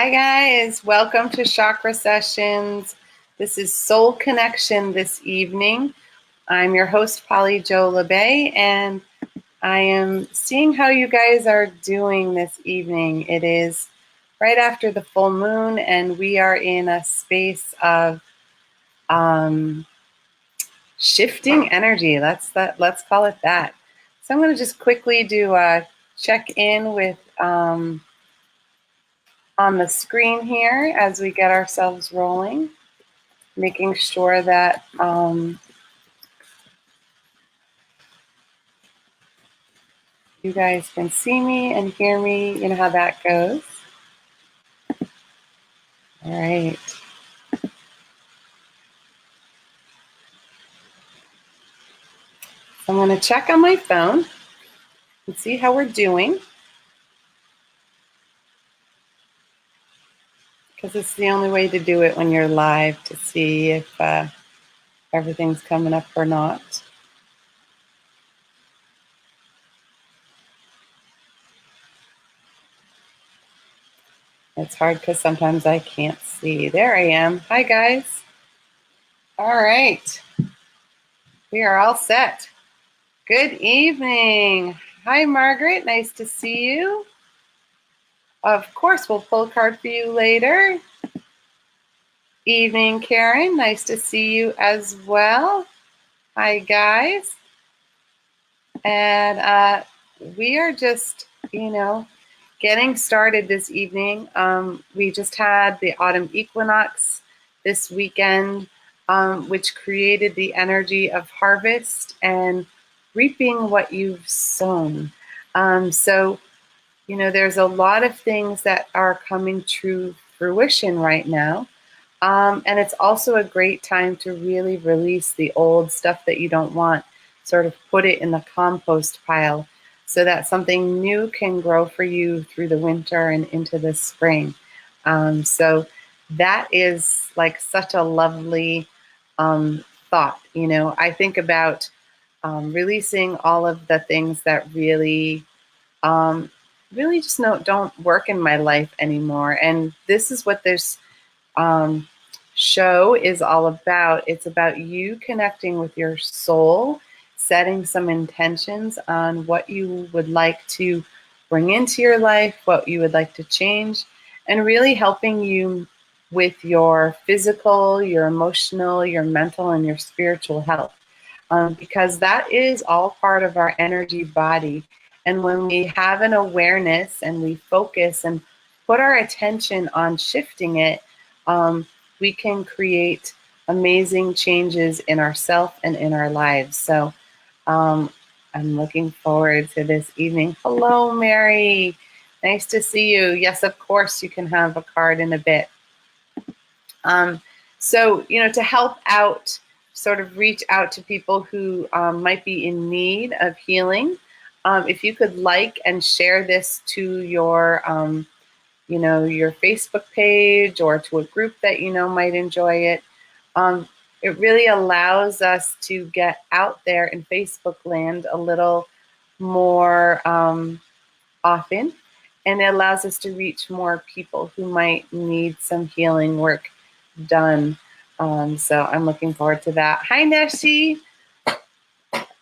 Hi guys, welcome to Chakra Sessions. This is Soul Connection this evening. I'm your host, Jo Labbé, and I am seeing how you guys are doing this evening. It is right after the full moon, and we are in a space of shifting energy. Let's call it that. So I'm going to just quickly do a check-in with on the screen here as we get ourselves rolling, making sure that you guys can see me and hear me. You know how that goes. All right. I'm going to check on my phone and see how we're doing, because it's the only way to do it when you're live, to see if everything's coming up or not. It's hard because sometimes I can't see. There I am. Hi, guys. All right. We are all set. Good evening. Hi, Margaret. Nice to see you. Of course, we'll pull a card for you later. Evening, Karen. Nice to see you as well. Hi, guys. And we are just, getting started this evening. We just had the autumn equinox this weekend, which created the energy of harvest and reaping what you've sown. So, there's a lot of things that are coming to fruition right now. And it's also a great time to really release the old stuff that you don't want, sort of put it in the compost pile so that something new can grow for you through the winter and into the spring. So that is like such a lovely thought. I think about releasing all of the things that really just don't work in my life anymore. And this is what this show is all about. It's about you connecting with your soul, setting some intentions on what you would like to bring into your life, what you would like to change, and really helping you with your physical, your emotional, your mental, and your spiritual health. Because that is all part of our energy body. And when we have an awareness and we focus and put our attention on shifting it, we can create amazing changes in ourselves and in our lives. So I'm looking forward to this evening. Hello, Mary. Nice to see you. Yes, of course, you can have a card in a bit. So, to help out, sort of reach out to people who might be in need of healing, if you could like and share this to your your Facebook page or to a group that might enjoy it. It really allows us to get out there in Facebook land a little more often, and it allows us to reach more people who might need some healing work done. So I'm looking forward to that. Hi, Neshi.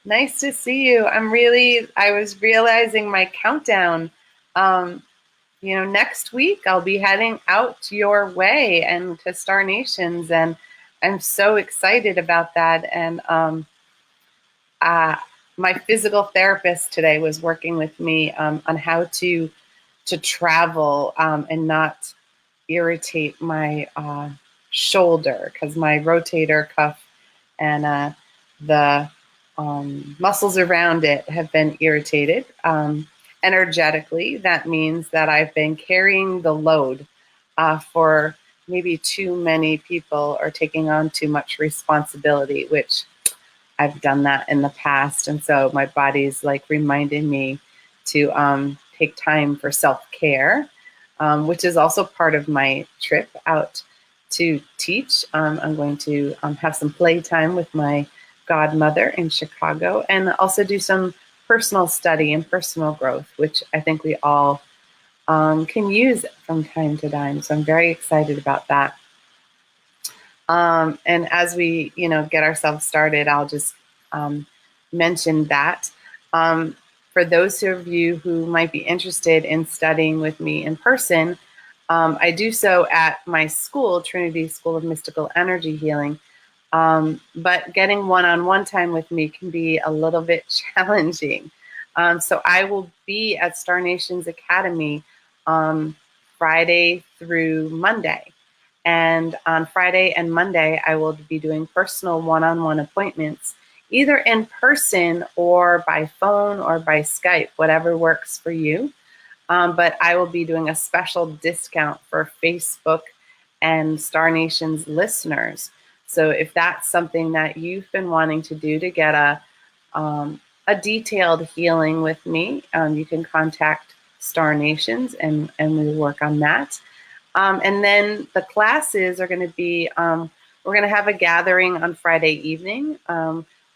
Nice to see you. I was realizing my countdown. Next week I'll be heading out your way and to Star Nations, and I'm so excited about that. And my physical therapist today was working with me on how to travel and not irritate my shoulder, because my rotator cuff and the muscles around it have been irritated. Energetically, that means that I've been carrying the load for maybe too many people or taking on too much responsibility, which I've done that in the past. And so my body's like reminding me to take time for self-care, which is also part of my trip out to teach. I'm going to have some playtime with my godmother in Chicago, and also do some personal study and personal growth, which I think we all can use from time to time. So I'm very excited about that. And as we, get ourselves started, I'll just mention that. For those of you who might be interested in studying with me in person, I do so at my school, Trinity School of Mystical Energy Healing. But getting one-on-one time with me can be a little bit challenging. So I will be at Star Nations Academy Friday through Monday. And on Friday and Monday, I will be doing personal one-on-one appointments, either in person or by phone or by Skype, whatever works for you. But I will be doing a special discount for Facebook and Star Nations listeners. So if that's something that you've been wanting to do to get a detailed healing with me, you can contact Star Nations and we'll work on that. And then the classes are going to be, we're going to have a gathering on Friday evening,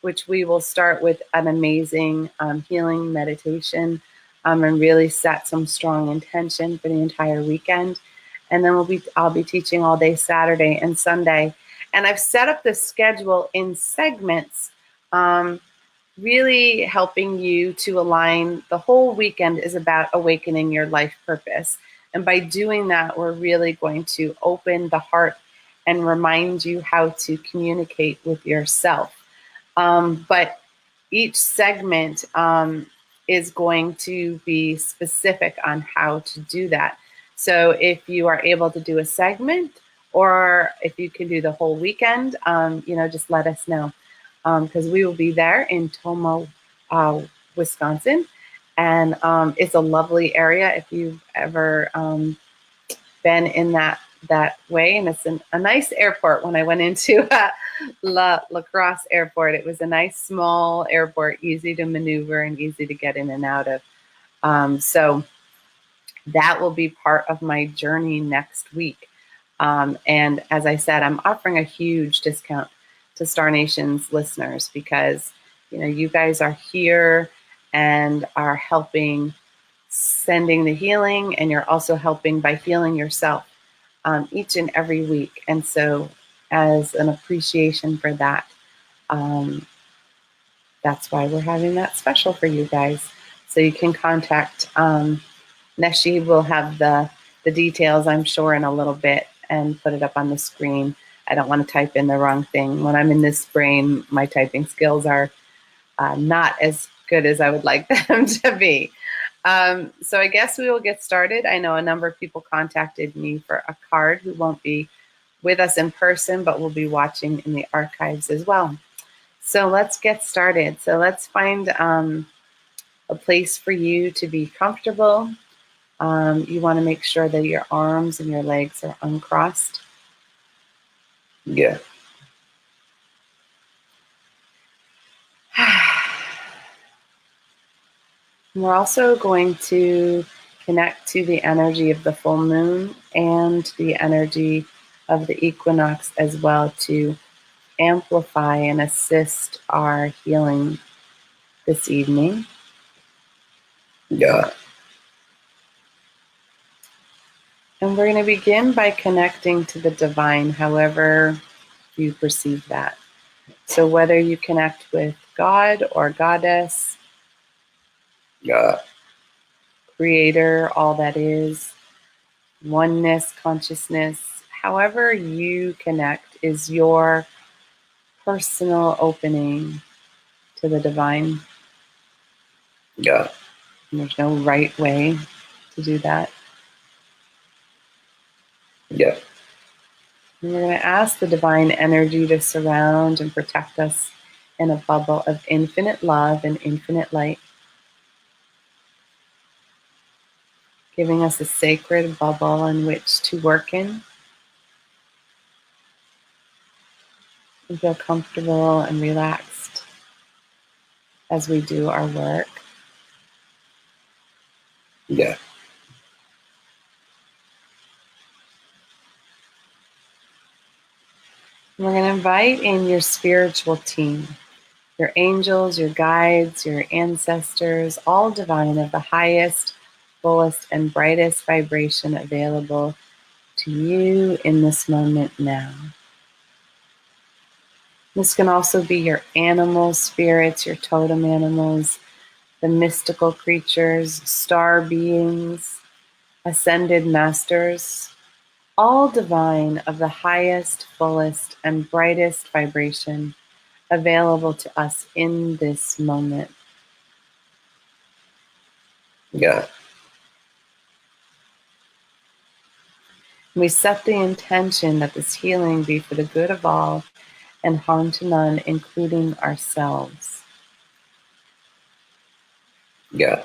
which we will start with an amazing healing meditation and really set some strong intention for the entire weekend. And then I'll be teaching all day Saturday and Sunday. And I've set up the schedule in segments, really helping you to align. The whole weekend is about awakening your life purpose. And by doing that, we're really going to open the heart and remind you how to communicate with yourself. But each segment is going to be specific on how to do that. So if you are able to do a segment, or if you can do the whole weekend, just let us know. Because we will be there in Tomo, Wisconsin. And it's a lovely area if you've ever been in that way. And it's a nice airport. When I went into La Crosse Airport, it was a nice small airport, easy to maneuver and easy to get in and out of. So that will be part of my journey next week. And as I said, I'm offering a huge discount to Star Nations listeners because, you guys are here and are helping sending the healing, and you're also helping by healing yourself each and every week. And so as an appreciation for that, that's why we're having that special for you guys. So you can contact Neshi. Will have the details, I'm sure, in a little bit and put it up on the screen. I don't want to type in the wrong thing. When I'm in this brain, my typing skills are not as good as I would like them to be. So I guess we will get started. I know a number of people contacted me for a card who won't be with us in person, but will be watching in the archives as well. So let's get started. So let's find a place for you to be comfortable. You want to make sure that your arms and your legs are uncrossed. Yeah. We're also going to connect to the energy of the full moon and the energy of the equinox as well to amplify and assist our healing this evening. Yeah. And we're going to begin by connecting to the divine, however you perceive that. So whether you connect with God or Goddess, yeah, Creator, all that is, oneness, consciousness, however you connect is your personal opening to the divine. Yeah. And there's no right way to do that. Yeah. And we're going to ask the divine energy to surround and protect us in a bubble of infinite love and infinite light, giving us a sacred bubble in which to work in and feel comfortable and relaxed as we do our work. Yeah. We're going to invite in your spiritual team, your angels, your guides, your ancestors, all divine of the highest fullest, and brightest vibration available to you in this moment now. This can also be your animals, spirits, your totem animals, the mystical creatures, star beings, ascended masters, all divine of the highest, fullest, and brightest vibration available to us in this moment. Yeah. We set the intention that this healing be for the good of all and harm to none, including ourselves. Yeah.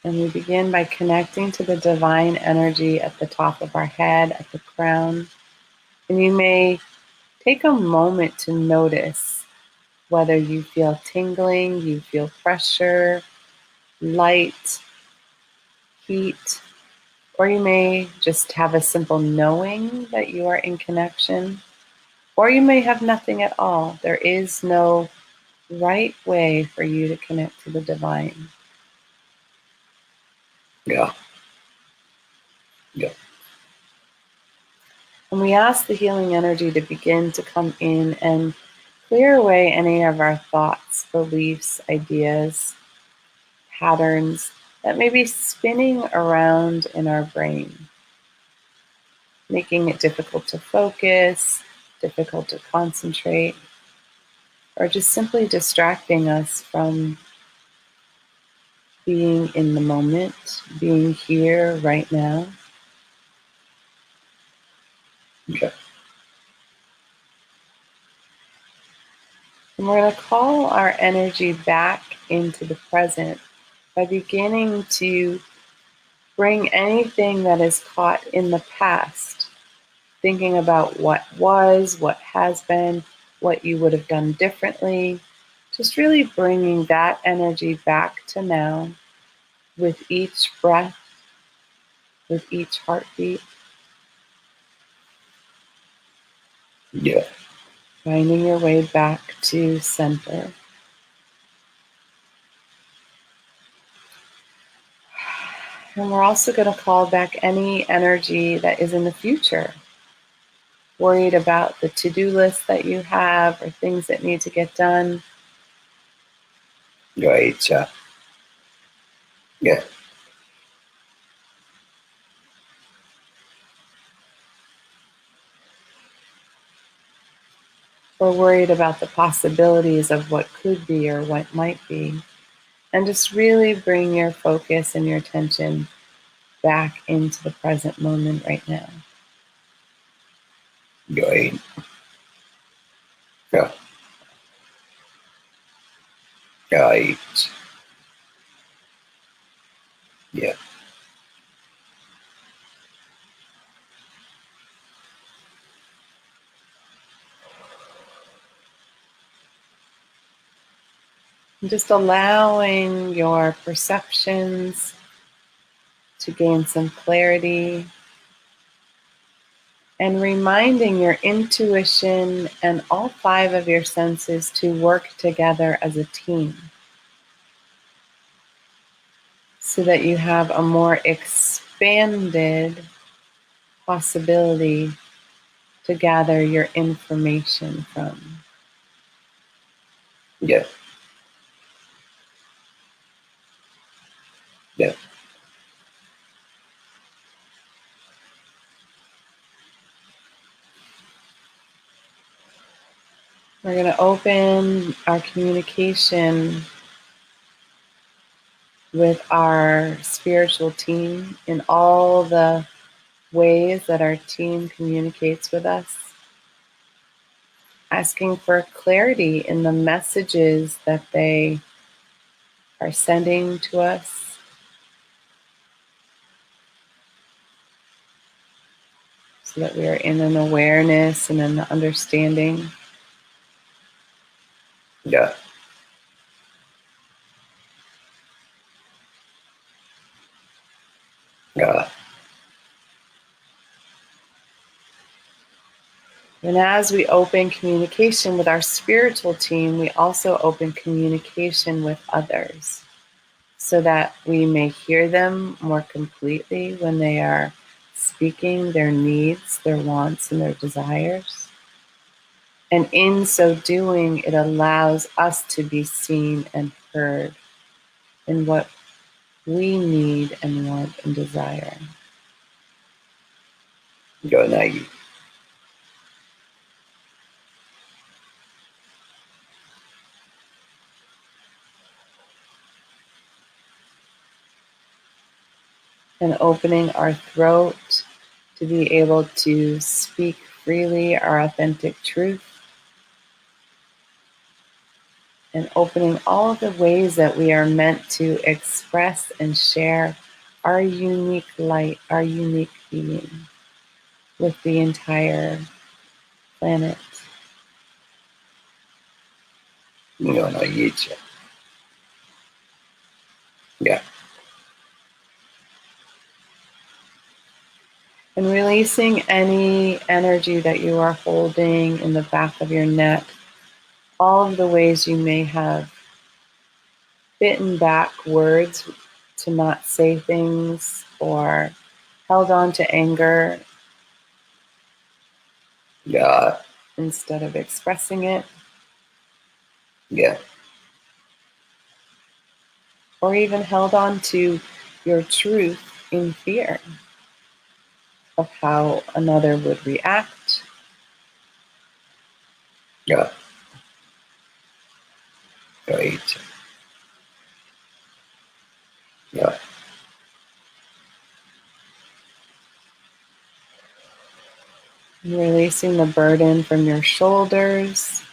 And we begin by connecting to the divine energy at the top of our head, at the crown. And you may take a moment to notice whether you feel tingling, you feel pressure, light, heat, or you may just have a simple knowing that you are in connection, or you may have nothing at all. There is no right way for you to connect to the divine. Yeah. Yeah. And we ask the healing energy to begin to come in and clear away any of our thoughts, beliefs, ideas, patterns that may be spinning around in our brain, making it difficult to focus, difficult to concentrate, or just simply distracting us from being in the moment, being here right now. Okay. And we're going to call our energy back into the present by beginning to bring anything that is caught in the past, thinking about what was, what has been, what you would have done differently, just really bringing that energy back to now with each breath, with each heartbeat, Yeah. finding your way back to center. And we're also going to call back any energy that is in the future, worried about the to-do list that you have or things that need to get done. Right. Yeah. Or worried about the possibilities of what could be or what might be. And just really bring your focus and your attention back into the present moment right now. Right. Yeah. Right. Yeah. And just allowing your perceptions to gain some clarity and reminding your intuition and all five of your senses to work together as a team so that you have a more expanded possibility to gather your information from. Yeah. Yeah. We're going to open our communication with our spiritual team in all the ways that our team communicates with us, asking for clarity in the messages that they are sending to us, so that we are in an awareness and an understanding. Yeah. Yeah. And as we open communication with our spiritual team, we also open communication with others so that we may hear them more completely when they are speaking their needs, their wants, and their desires. And in so doing, it allows us to be seen and heard in what we need and want and desire. Jo Labbé. And opening our throat to be able to speak freely our authentic truth. And opening all of the ways that we are meant to express and share our unique light, our unique being with the entire planet. Jo Labbé. Yeah. And releasing any energy that you are holding in the back of your neck, all of the ways you may have bitten back words to not say things or held on to anger Yeah. instead of expressing it, Yeah. or even held on to your truth in fear of how another would react. Yeah. Right. Yeah. And releasing the burden from your shoulders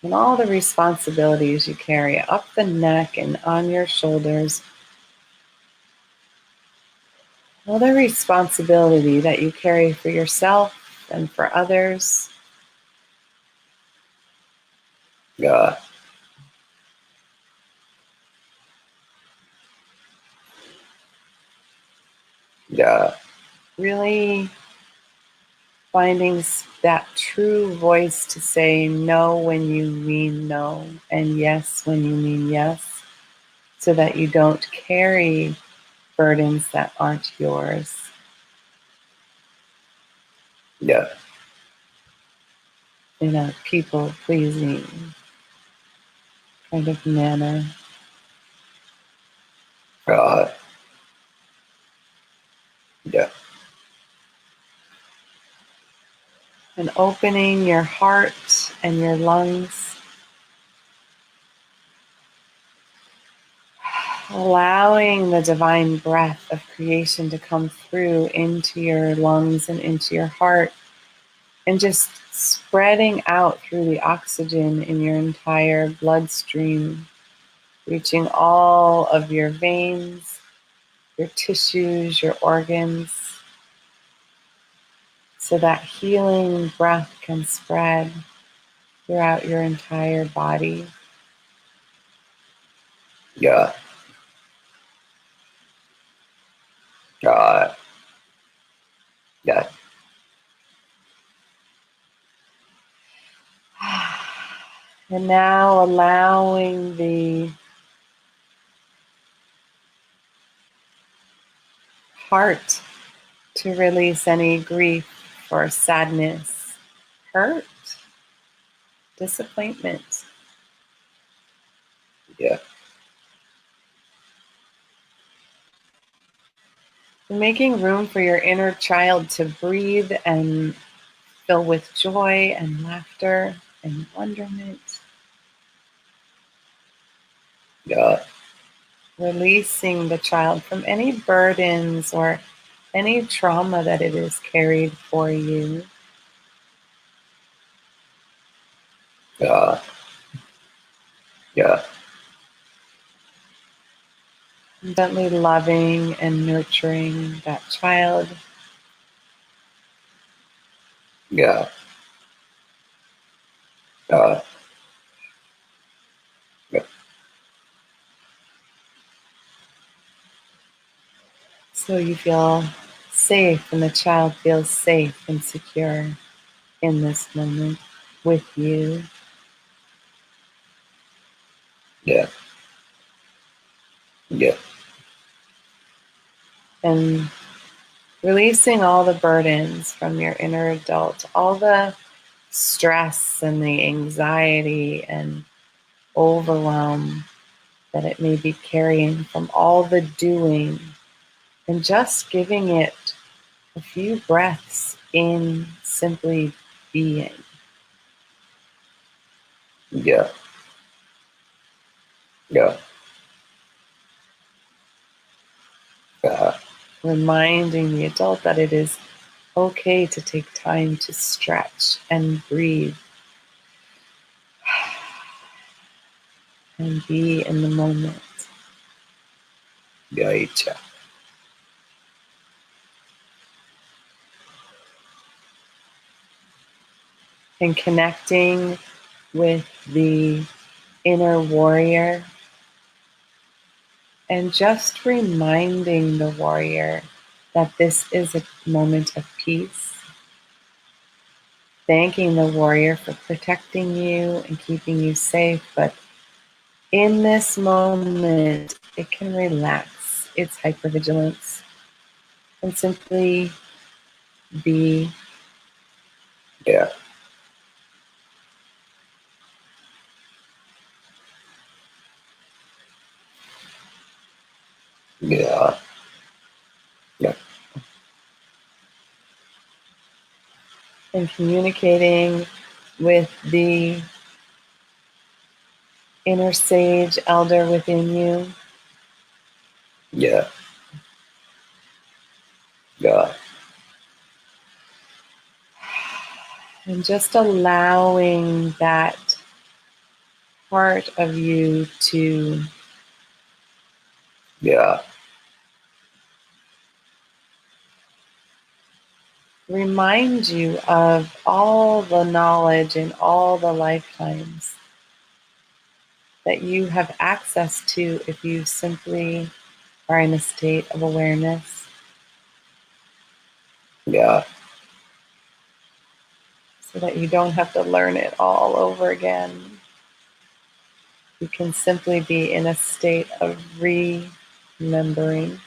and all the responsibilities you carry up the neck and on your shoulders. All the responsibility that you carry for yourself and for others. Yeah. Yeah. Really finding that true voice to say no when you mean no and yes when you mean yes, so that you don't carry burdens that aren't yours Yeah. in a people pleasing kind of manner. Yeah. Yeah. And opening your heart and your lungs, allowing the divine breath of creation to come through into your lungs and into your heart, and just spreading out through the oxygen in your entire bloodstream, reaching all of your veins, your tissues, your organs, so that healing breath can spread throughout your entire body. Yeah. Yeah. Yeah. And now allowing the heart to release any grief or sadness, hurt, disappointment. Yeah. Making room for your inner child to breathe and fill with joy and laughter and wonderment. Yeah. Releasing the child from any burdens or any trauma that it has carried for you. Yeah. Yeah. Gently loving and nurturing that child. Yeah. Yeah. Yeah. So you feel safe, and the child feels safe and secure in this moment with you. Yeah. Yeah. And releasing all the burdens from your inner adult, all the stress and the anxiety and overwhelm that it may be carrying from all the doing, and just giving it a few breaths in simply being. Yeah. Yeah. Reminding the adult that it is okay to take time to stretch and breathe and be in the moment. Yeah. And connecting with the inner warrior, and just reminding the warrior that this is a moment of peace. Thanking the warrior for protecting you and keeping you safe, but in this moment, it can relax its hypervigilance and simply be. Yeah. Yeah. Yeah. And communicating with the inner sage elder within you, Yeah. Yeah. and just allowing that part of you to Yeah. remind you of all the knowledge and all the lifetimes that you have access to if you simply are in a state of awareness, Yeah. so that you don't have to learn it all over again. You can simply be in a state of remembering.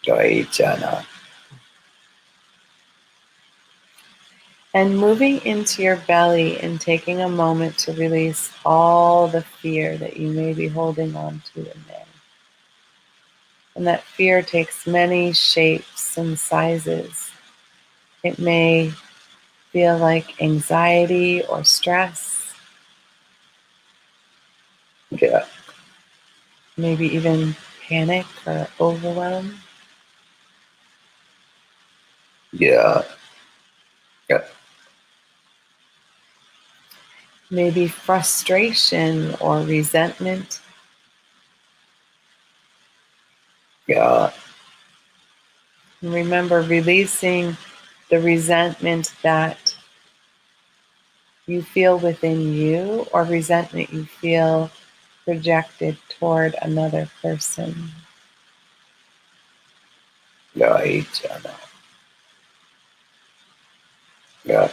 Joy. And moving into your belly and taking a moment to release all the fear that you may be holding on to in there. And that fear takes many shapes and sizes. It may feel like anxiety or stress, Yeah. maybe even panic or overwhelm, Yeah. Yeah. maybe frustration or resentment. Yeah. And remember, releasing the resentment that you feel within you or resentment you feel projected toward another person. Joy. Yeah.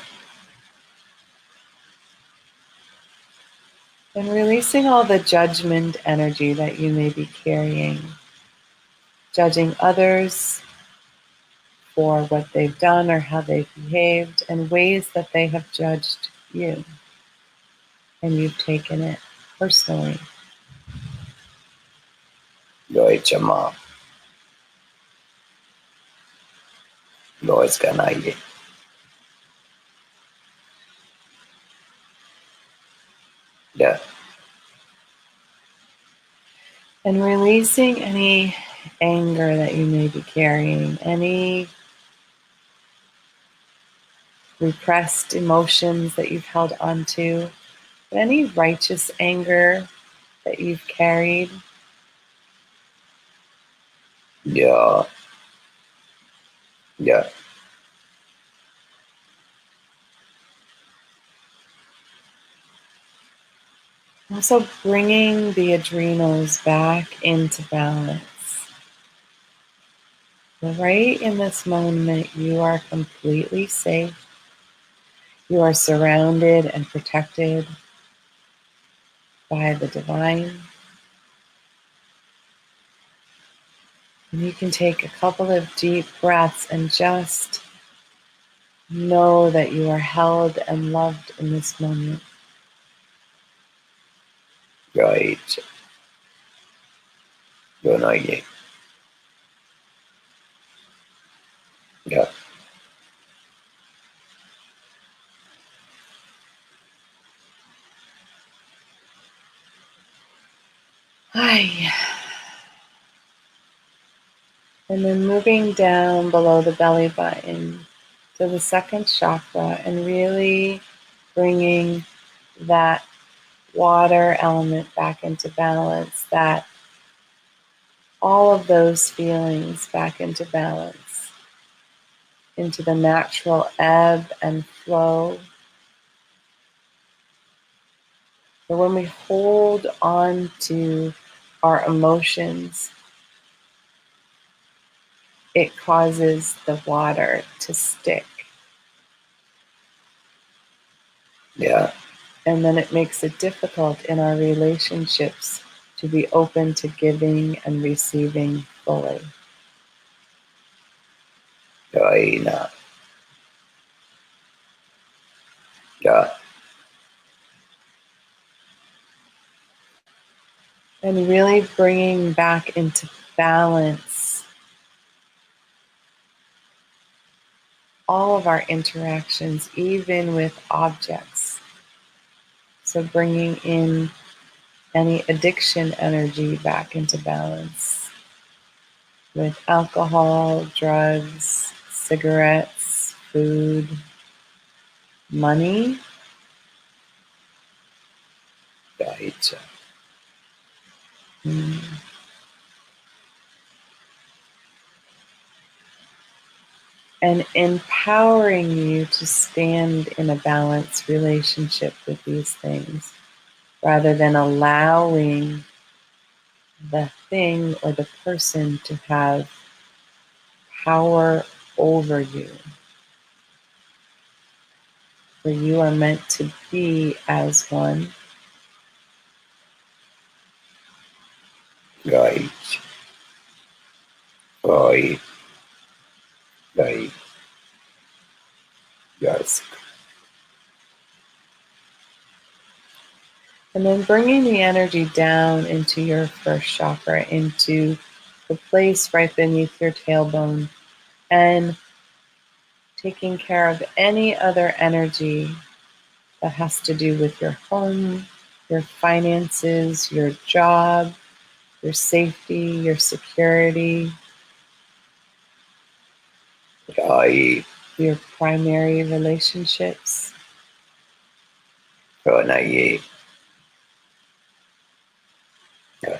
And releasing all the judgment energy that you may be carrying, judging others for what they've done or how they've behaved, and ways that they have judged you, and you've taken it personally. Joy. Ma. Joy. Kanaye. Yeah. And releasing any anger that you may be carrying, any repressed emotions that you've held onto, any righteous anger that you've carried. Yeah. Yeah. Also bringing the adrenals back into balance. Right in this moment, you are completely safe. You are surrounded and protected by the divine. And you can take a couple of deep breaths and just know that you are held and loved in this moment. Right. Yonaye. Yeah. Hi. And then moving down below the belly button to the second chakra and really bringing that water element back into balance, that all of those feelings back into balance, into the natural ebb and flow. But when we hold on to our emotions, it causes the water to stick. Yeah. And then it makes it difficult in our relationships to be open to giving and receiving fully. Yoina. Yeah. And really bringing back into balance all of our interactions, even with objects. So bringing in any addiction energy back into balance with alcohol, drugs, cigarettes, food, money. Right. And empowering you to stand in a balanced relationship with these things rather than allowing the thing or the person to have power over you. For you are meant to be as one. Right. Right. Right. Yes. And then bringing the energy down into your first chakra, into the place right beneath your tailbone, and taking care of any other energy that has to do with your home, your finances, your job, your safety, your security, Right. your primary relationships, Yonaye. Yeah.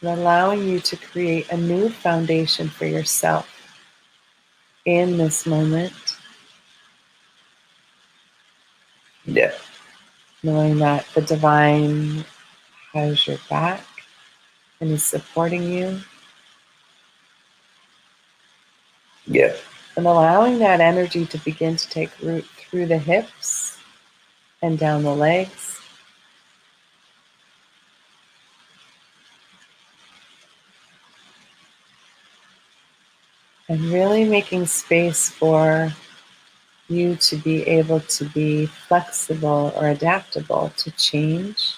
and allowing you to create a new foundation for yourself in this moment, Yeah. knowing that the divine has your back and is supporting you, Yeah. and allowing that energy to begin to take root through the hips and down the legs, and really making space for you to be able to be flexible or adaptable to change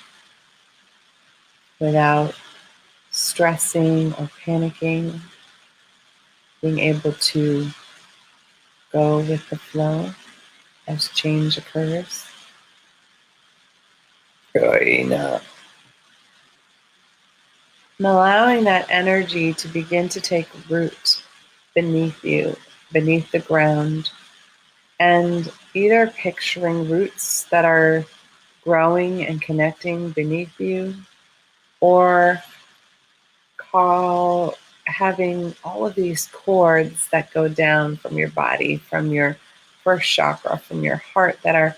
without stressing or panicking, being able to go with the flow as change occurs, Yoina. and allowing that energy to begin to take root beneath you, beneath the ground, and either picturing roots that are growing and connecting beneath you, or call having all of these cords that go down from your body, from your first chakra, from your heart, that are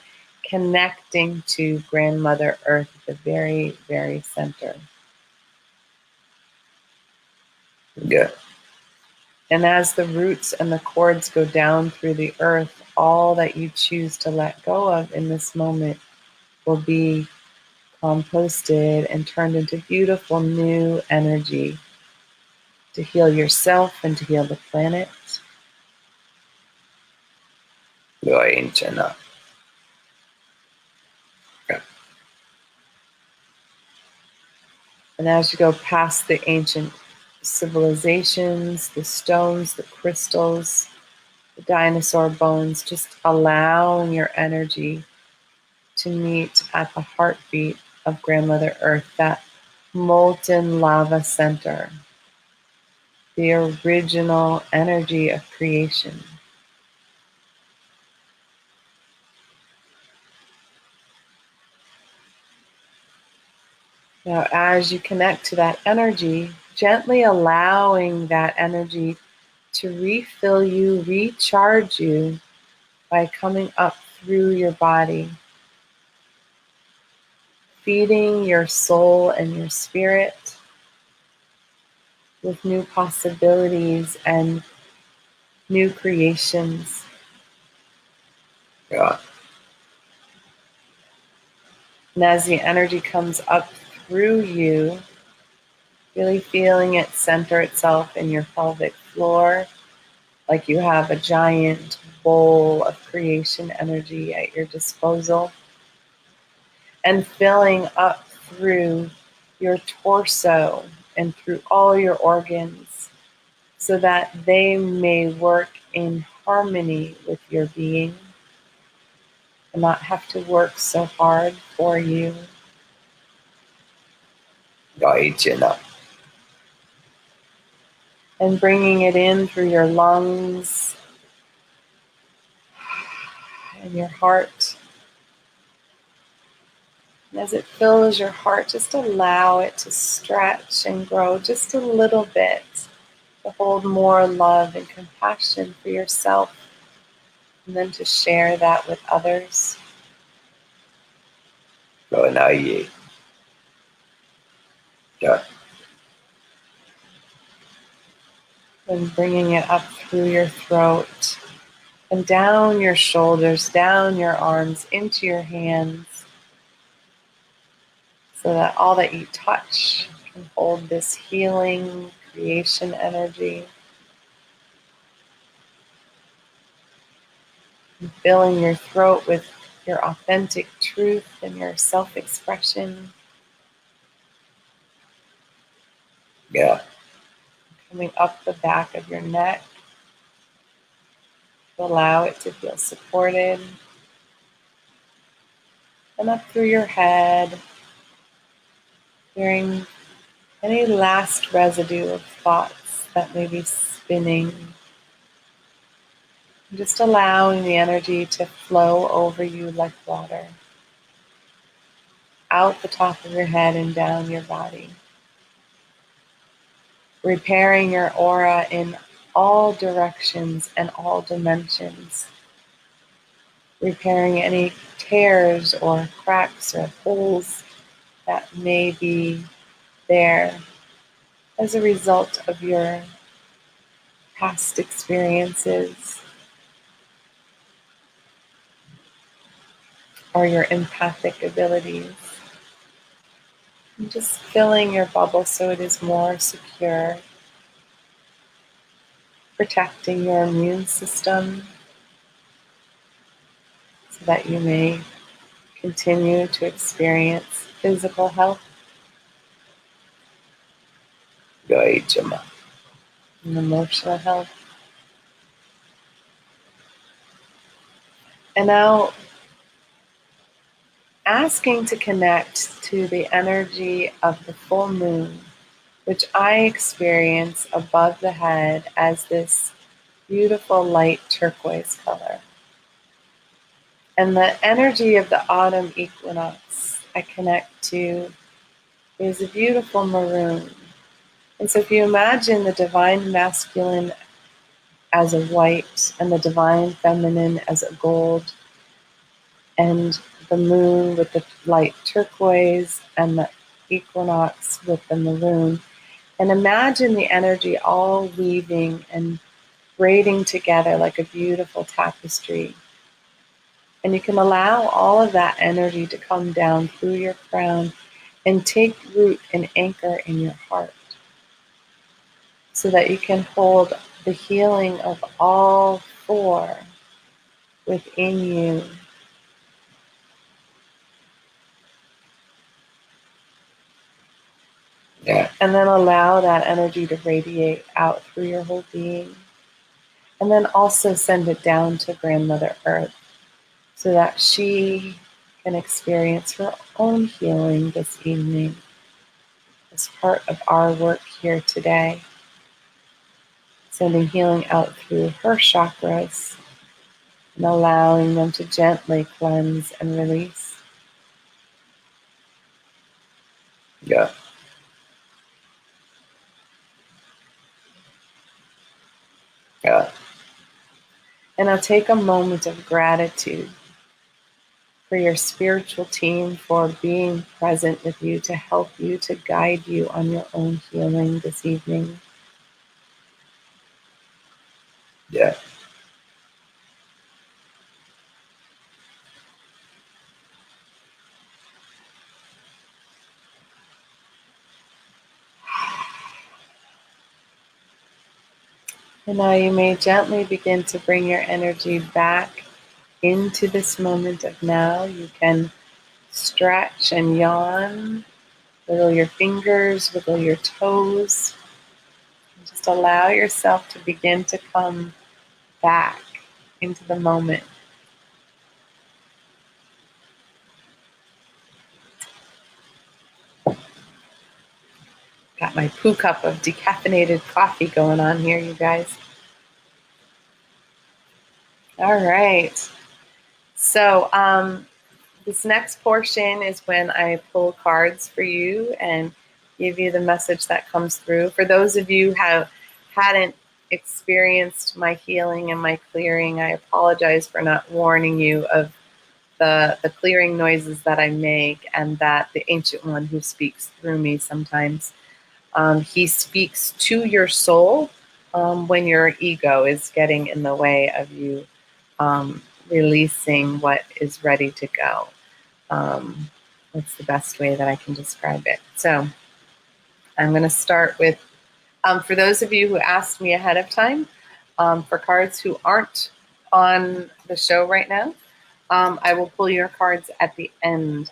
connecting to Grandmother Earth at the very, very center. Yeah. And as the roots and the cords go down through the earth, all that you choose to let go of in this moment will be composted and turned into beautiful new energy to heal yourself and to heal the planet. Rồi ancient up. Yeah. And as you go past the ancient civilizations, the stones, the crystals, the dinosaur bones, just allowing your energy to meet at the heartbeat of Grandmother Earth, that molten lava center, the original energy of creation. Now, as you connect to that energy, gently allowing that energy to refill you, recharge you by coming up through your body, feeding your soul and your spirit with new possibilities and new creations. Yeah. And as the energy comes up through you, really feeling it center itself in your pelvic floor, like you have a giant bowl of creation energy at your disposal, and filling up through your torso and through all your organs so that they may work in harmony with your being and not have to work so hard for you. Rồi ancient up. And bringing it in through your lungs and your heart. And as it fills your heart, just allow it to stretch and grow just a little bit, to hold more love and compassion for yourself, and then to share that with others. Rồi nói gì? Rồi. And bringing it up through your throat and down your shoulders, down your arms, into your hands, so that all that you touch can hold this healing creation energy. And filling your throat with your authentic truth and your self-expression. Yeah. Coming up the back of your neck. Allow it to feel supported. And up through your head, clearing any last residue of thoughts that may be spinning. And just allowing the energy to flow over you like water, out the top of your head and down your body. Repairing your aura in all directions and all dimensions. Repairing any tears or cracks or holes that may be there as a result of your past experiences or your empathic abilities. And just filling your bubble so it is more secure, protecting your immune system so that you may continue to experience physical health Rồi ancient up. and emotional health. And now asking to connect to the energy of the full moon, which I experience above the head as this beautiful light turquoise color. And the energy of the autumn equinox I connect to is a beautiful maroon. And so if you imagine the divine masculine as a white and the divine feminine as a gold, and the moon with the light turquoise and the equinox with the maroon, And imagine the energy all weaving and braiding together like a beautiful tapestry. And you can allow all of that energy to come down through your crown and take root and anchor in your heart so that you can hold the healing of all four within you. Yeah. And then allow that energy to radiate out through your whole being. And then also send it down to Grandmother Earth so that she can experience her own healing this evening as part of our work here today. Sending healing out through her chakras and allowing them to gently cleanse and release. Yeah. Yeah. And I'll take a moment of gratitude for your spiritual team for being present with you to help you, to guide you on your own healing this evening. Yeah. And now you may gently begin to bring your energy back into this moment of now. You can stretch and yawn, wiggle your fingers, wiggle your toes. Just allow yourself to begin to come back into the moment. Got my poo cup of decaffeinated coffee going on here, you guys. All right. So this next portion is when I pull cards for you and give you the message that comes through. For those of you who hadn't experienced my healing and my clearing, I apologize for not warning you of the clearing noises that I make and that the Ancient One who speaks through me sometimes. He speaks to your soul when your ego is getting in the way of you releasing what is ready to go. That's the best way that I can describe it. So I'm going to start with, for those of you who asked me ahead of time, for cards who aren't on the show right now, I will pull your cards at the end.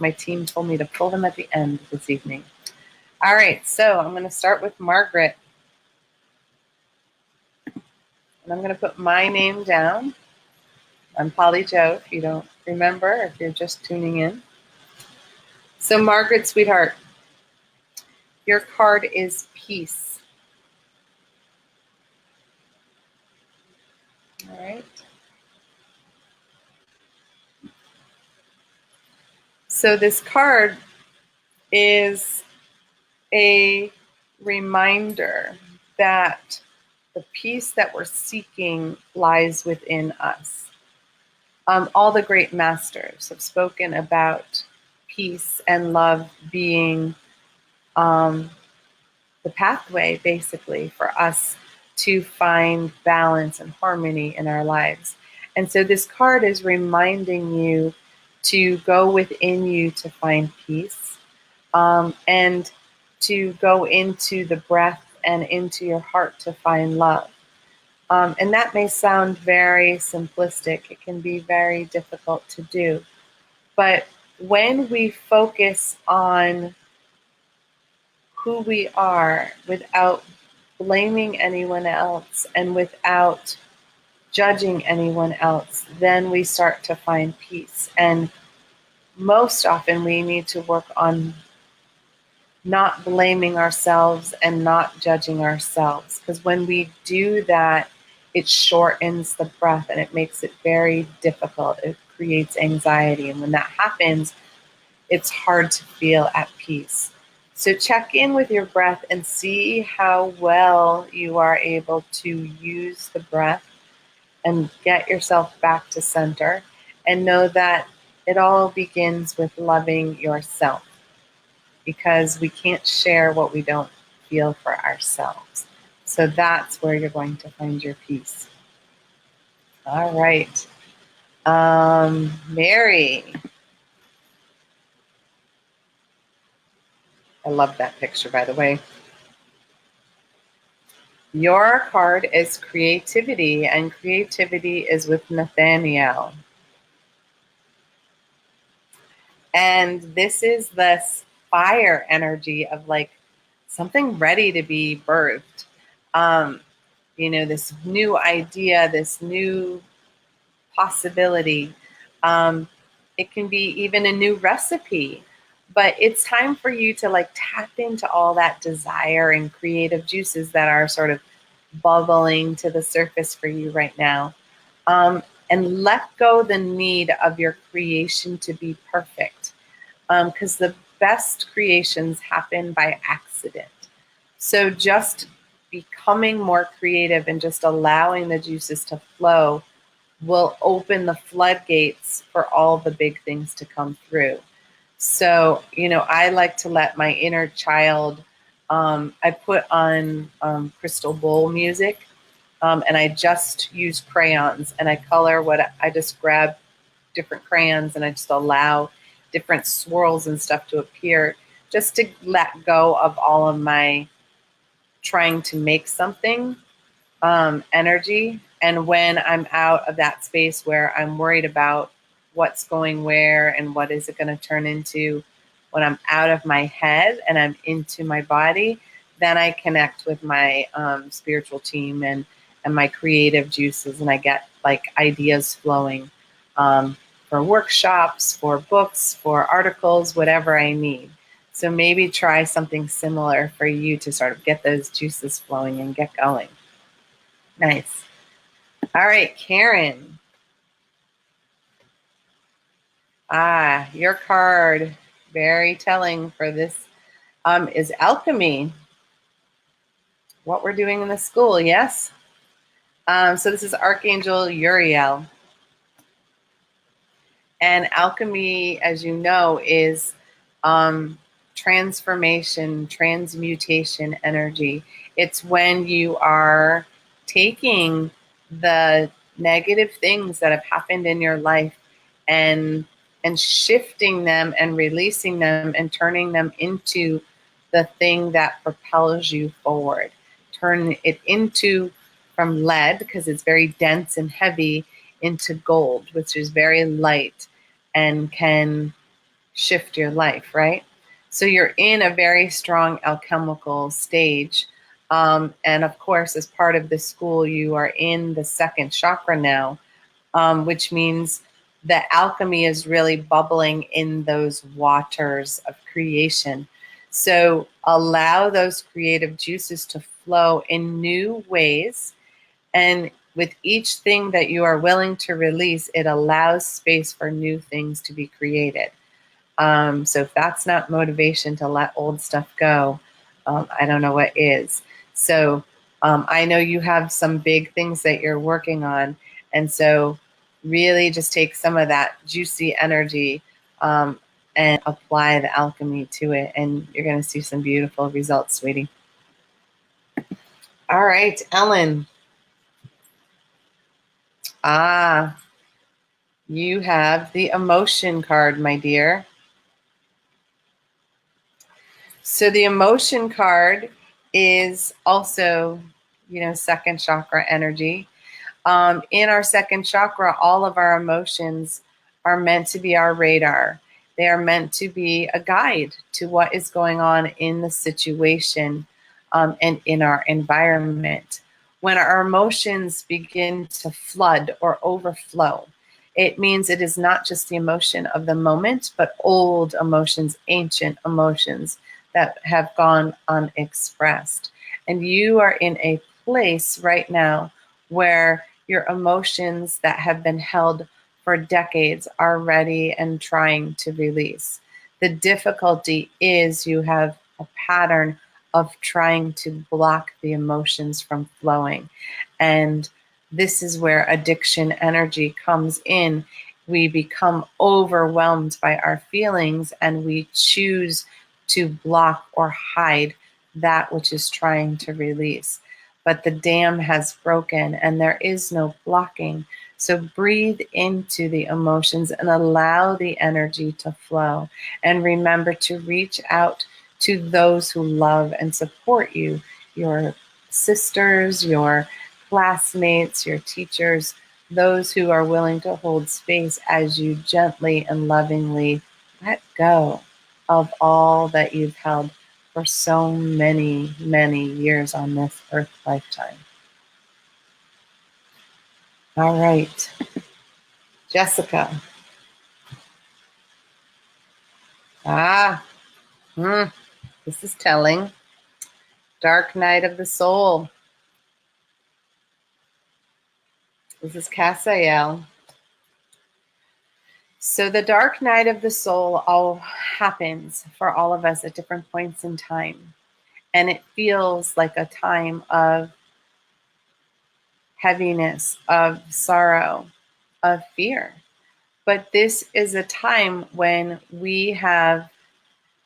My team told me to pull them at the end this evening. All right, so I'm going to start with Margaret. And I'm going to put my name down. I'm Polly Jo, if you don't remember, if you're just tuning in. So Margaret, sweetheart, your card is peace. All right. So this card is a reminder that the peace that we're seeking lies within us. All the great masters have spoken about peace and love being the pathway, basically, for us to find balance and harmony in our lives. And so this card is reminding you to go within you to find peace, and to go into the breath and into your heart to find love. And that may sound very simplistic. It can be very difficult to do. But when we focus on who we are without blaming anyone else and without judging anyone else, then we start to find peace. And most often we need to work on not blaming ourselves and not judging ourselves. Because when we do that, it shortens the breath and it makes it very difficult. It creates anxiety. And when that happens, it's hard to feel at peace. So check in with your breath and see how well you are able to use the breath and get yourself back to center. And know that it all begins with loving yourself. because we can't share what we don't feel for ourselves. So that's where you're going to find your peace. All right. Mary. I love that picture, by the way. Your card is creativity, and creativity is with Nathaniel. And this is this fire energy of like something ready to be birthed. This new idea, this new possibility. It can be even a new recipe, but it's time for you to like tap into all that desire and creative juices that are sort of bubbling to the surface for you right now. And let go the need of your creation to be perfect, because the best creations happen by accident. So just becoming more creative and just allowing the juices to flow will open the floodgates for all the big things to come through. So, I like to let my inner child, I put on crystal bowl music, and I just use crayons and I color I just grab different crayons and I just allow different swirls and stuff to appear, just to let go of all of my trying to make something energy. And when I'm out of that space where I'm worried about what's going where and what is it going to turn into, when I'm out of my head and I'm into my body, then I connect with my spiritual team and my creative juices, and I get like ideas flowing for workshops, for books, for articles, whatever I need. So maybe try something similar for you to sort of get those juices flowing and get going. Nice. All right, Karen. Your card, very telling for this, is alchemy. What we're doing in the school, yes? So this is Archangel Uriel. And alchemy, as you know, is transformation, transmutation energy. It's when you are taking the negative things that have happened in your life and shifting them and releasing them and turning them into the thing that propels you forward. Turn it into, from lead, because it's very dense and heavy, into gold, which is very light and can shift your life, right? So you're in a very strong alchemical stage. And of course, as part of the school, you are in the second chakra now, which means that alchemy is really bubbling in those waters of creation. So allow those creative juices to flow in new ways. And with each thing that you are willing to release, it allows space for new things to be created. So if that's not motivation to let old stuff go, I don't know what is. So I know you have some big things that you're working on. And so really just take some of that juicy energy and apply the alchemy to it. And you're going to see some beautiful results, sweetie. All right, Ellen. You have the emotion card, my dear. So the emotion card is also, second chakra energy. In our second chakra, all of our emotions are meant to be our radar. They are meant to be a guide to what is going on in the situation and in our environment. When our emotions begin to flood or overflow, it means it is not just the emotion of the moment, but old emotions, ancient emotions that have gone unexpressed. And you are in a place right now where your emotions that have been held for decades are ready and trying to release. The difficulty is you have a pattern of trying to block the emotions from flowing. And this is where addiction energy comes in. We become overwhelmed by our feelings and we choose to block or hide that which is trying to release. But the dam has broken and there is no blocking. So breathe into the emotions and allow the energy to flow. And remember to reach out to those who love and support you, your sisters, your classmates, your teachers, those who are willing to hold space as you gently and lovingly let go of all that you've held for so many, many years on this earth lifetime. All right, Jessica. This is telling. Dark night of the soul. This is Casael. So the dark night of the soul all happens for all of us at different points in time. And it feels like a time of heaviness, of sorrow, of fear. But this is a time when we have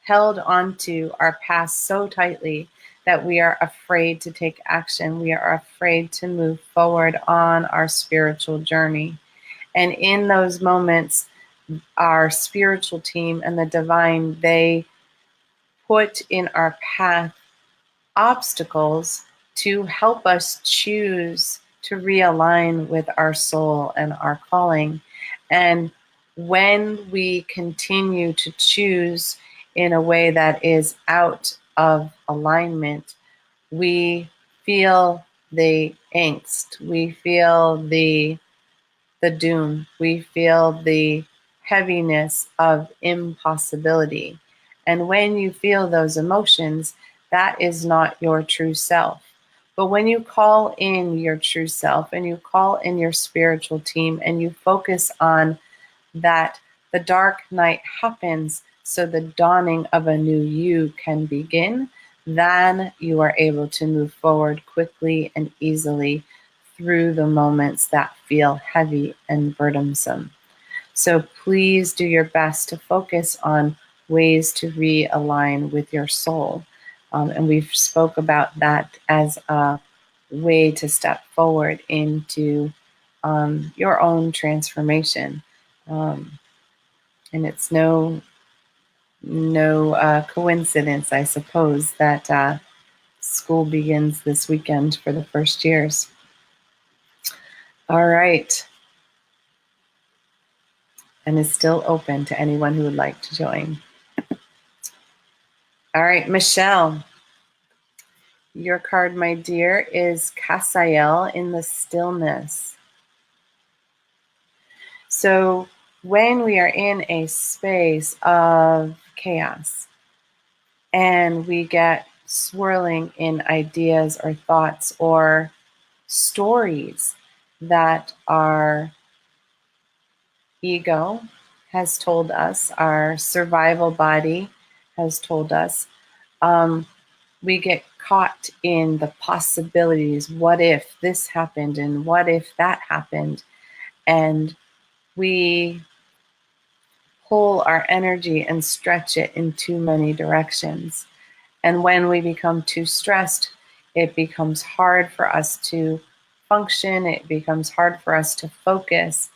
held onto our past so tightly that we are afraid to take action. We are afraid to move forward on our spiritual journey. And in those moments, our spiritual team and the divine, they put in our path obstacles to help us choose to realign with our soul and our calling. And when we continue to choose in a way that is out of alignment, we feel the angst, we feel the doom, we feel the heaviness of impossibility. And when you feel those emotions, that is not your true self. But when you call in your true self and you call in your spiritual team and you focus on that, the dark night happens so the dawning of a new you can begin, then you are able to move forward quickly and easily through the moments that feel heavy and burdensome. So please do your best to focus on ways to realign with your soul. And we've spoke about that as a way to step forward into your own transformation. And it's no coincidence, I suppose, that school begins this weekend for the first years. All right. And is still open to anyone who would like to join. All right, Michelle. Your card, my dear, is Casael in the stillness. So when we are in a space of chaos and we get swirling in ideas or thoughts or stories that our ego has told us, our survival body has told us, we get caught in the possibilities. What if this happened? And what if that happened? And we pull our energy and stretch it in too many directions. And when we become too stressed, it becomes hard for us to function. It becomes hard for us to focus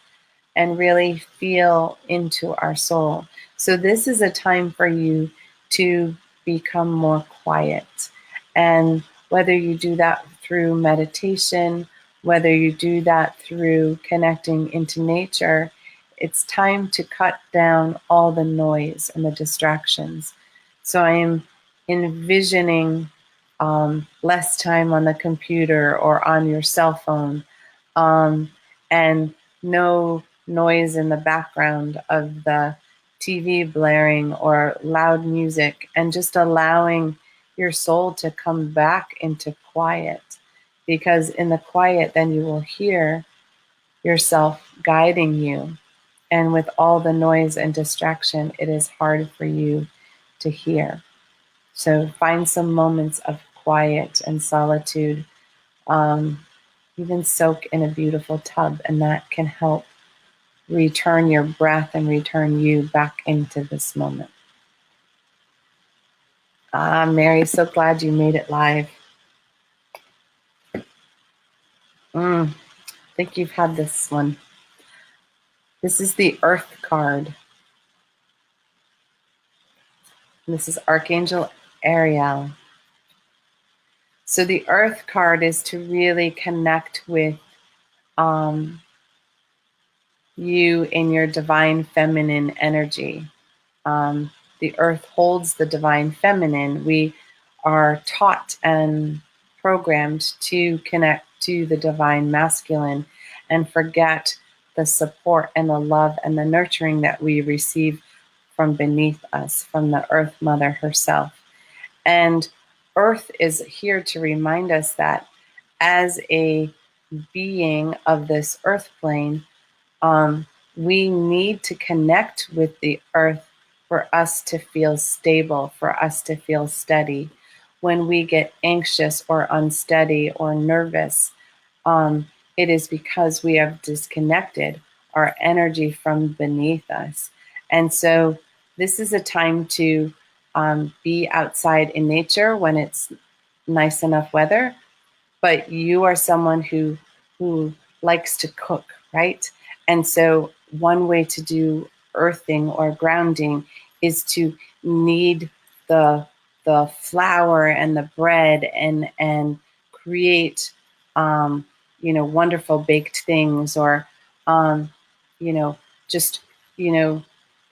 and really feel into our soul. So this is a time for you to become more quiet. And whether you do that through meditation, whether you do that through connecting into nature, it's time to cut down all the noise and the distractions. So I am envisioning less time on the computer or on your cell phone, and no noise in the background of the TV blaring or loud music, and just allowing your soul to come back into quiet. Because in the quiet, then you will hear yourself guiding you. And with all the noise and distraction, it is hard for you to hear. So find some moments of quiet and solitude. Even soak in a beautiful tub, and that can help return your breath and return you back into this moment. Ah, Mary, so glad you made it live. I think you've had this one. This is the Earth card. This is Archangel Ariel. So the Earth card is to really connect with you in your divine feminine energy. The Earth holds the divine feminine. We are taught and programmed to connect to the divine masculine and forget the support and the love and the nurturing that we receive from beneath us, from the Earth Mother herself. And Earth is here to remind us that as a being of this Earth plane, we need to connect with the Earth for us to feel stable, for us to feel steady. When we get anxious or unsteady or nervous, it is because we have disconnected our energy from beneath us. And so this is a time to be outside in nature when it's nice enough weather, but you are someone who likes to cook, right? And so one way to do earthing or grounding is to knead the flour and the bread and create wonderful baked things, or just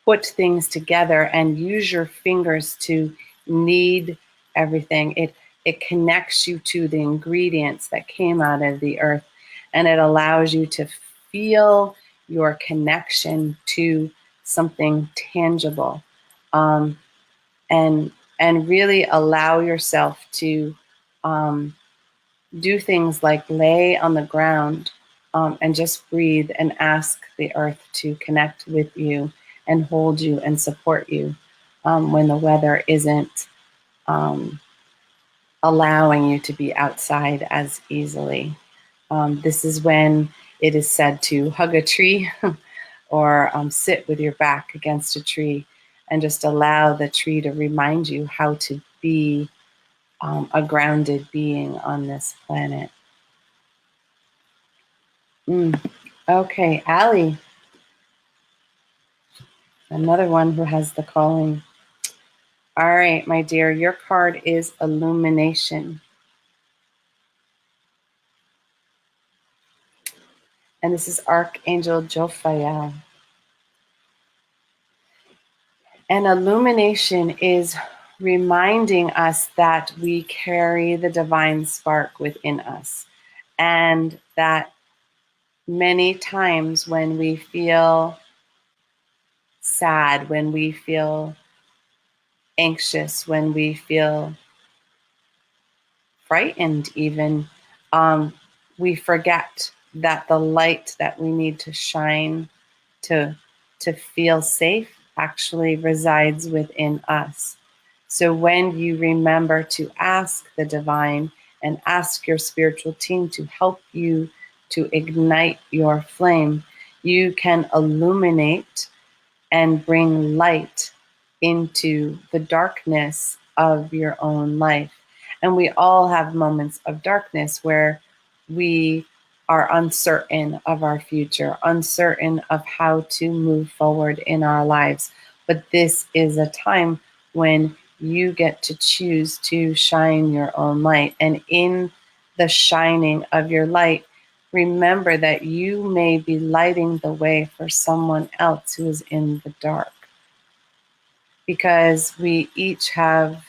put things together and use your fingers to knead everything. It connects you to the ingredients that came out of the earth, and it allows you to feel your connection to something tangible, and really allow yourself to do things like lay on the ground and just breathe and ask the earth to connect with you and hold you and support you when the weather isn't allowing you to be outside as easily. This is when it is said to hug a tree or sit with your back against a tree and just allow the tree to remind you how to be a grounded being on this planet. Okay, Allie, another one who has the calling. All right, my dear, your card is Illumination. And this is Archangel Jophiel. And illumination is reminding us that we carry the divine spark within us, and that many times when we feel sad, when we feel anxious, when we feel frightened even, we forget that the light that we need to shine to feel safe actually resides within us. So when you remember to ask the divine and ask your spiritual team to help you to ignite your flame, you can illuminate and bring light into the darkness of your own life. And we all have moments of darkness where we are uncertain of our future, uncertain of how to move forward in our lives. But this is a time when you get to choose to shine your own light. And in the shining of your light, remember that you may be lighting the way for someone else who is in the dark. Because we each have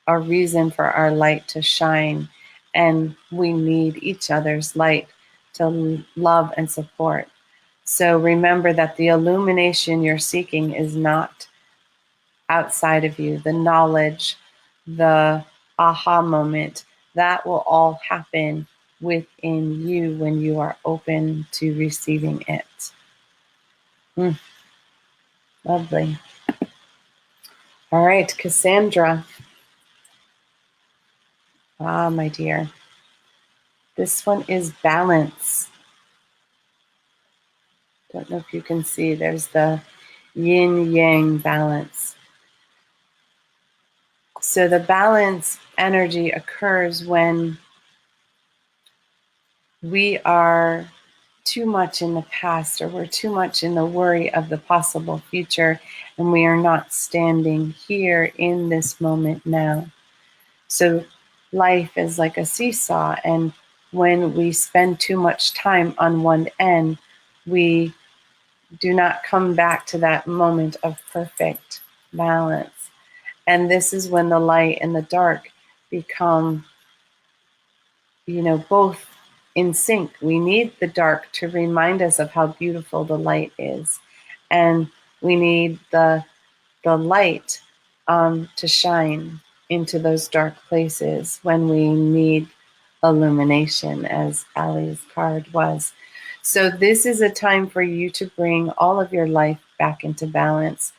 a reason for our light to shine, and we need each other's light to love and support. So remember that the illumination you're seeking is not outside of you. The knowledge, the aha moment, that will all happen within you when you are open to receiving it. Lovely. All right, Cassandra. Ah, my dear. This one is balance. Don't know if you can see, there's the yin-yang balance. So the balance energy occurs when we are too much in the past, or we're too much in the worry of the possible future, and we are not standing here in this moment now. So life is like a seesaw, and when we spend too much time on one end, we do not come back to that moment of perfect balance. And this is when the light and the dark become, both in sync. We need the dark to remind us of how beautiful the light is. And we need the light to shine into those dark places when we need illumination, as Ali's card was. So this is a time for you to bring all of your life back into balance.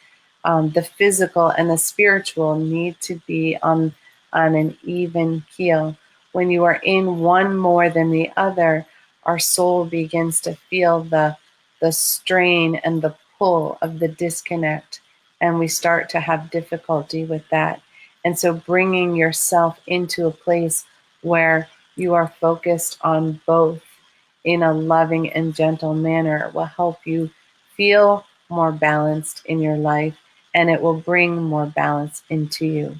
The physical and the spiritual need to be on an even keel. When you are in one more than the other, our soul begins to feel the strain and the pull of the disconnect, and we start to have difficulty with that. And so bringing yourself into a place where you are focused on both in a loving and gentle manner will help you feel more balanced in your life, and it will bring more balance into you.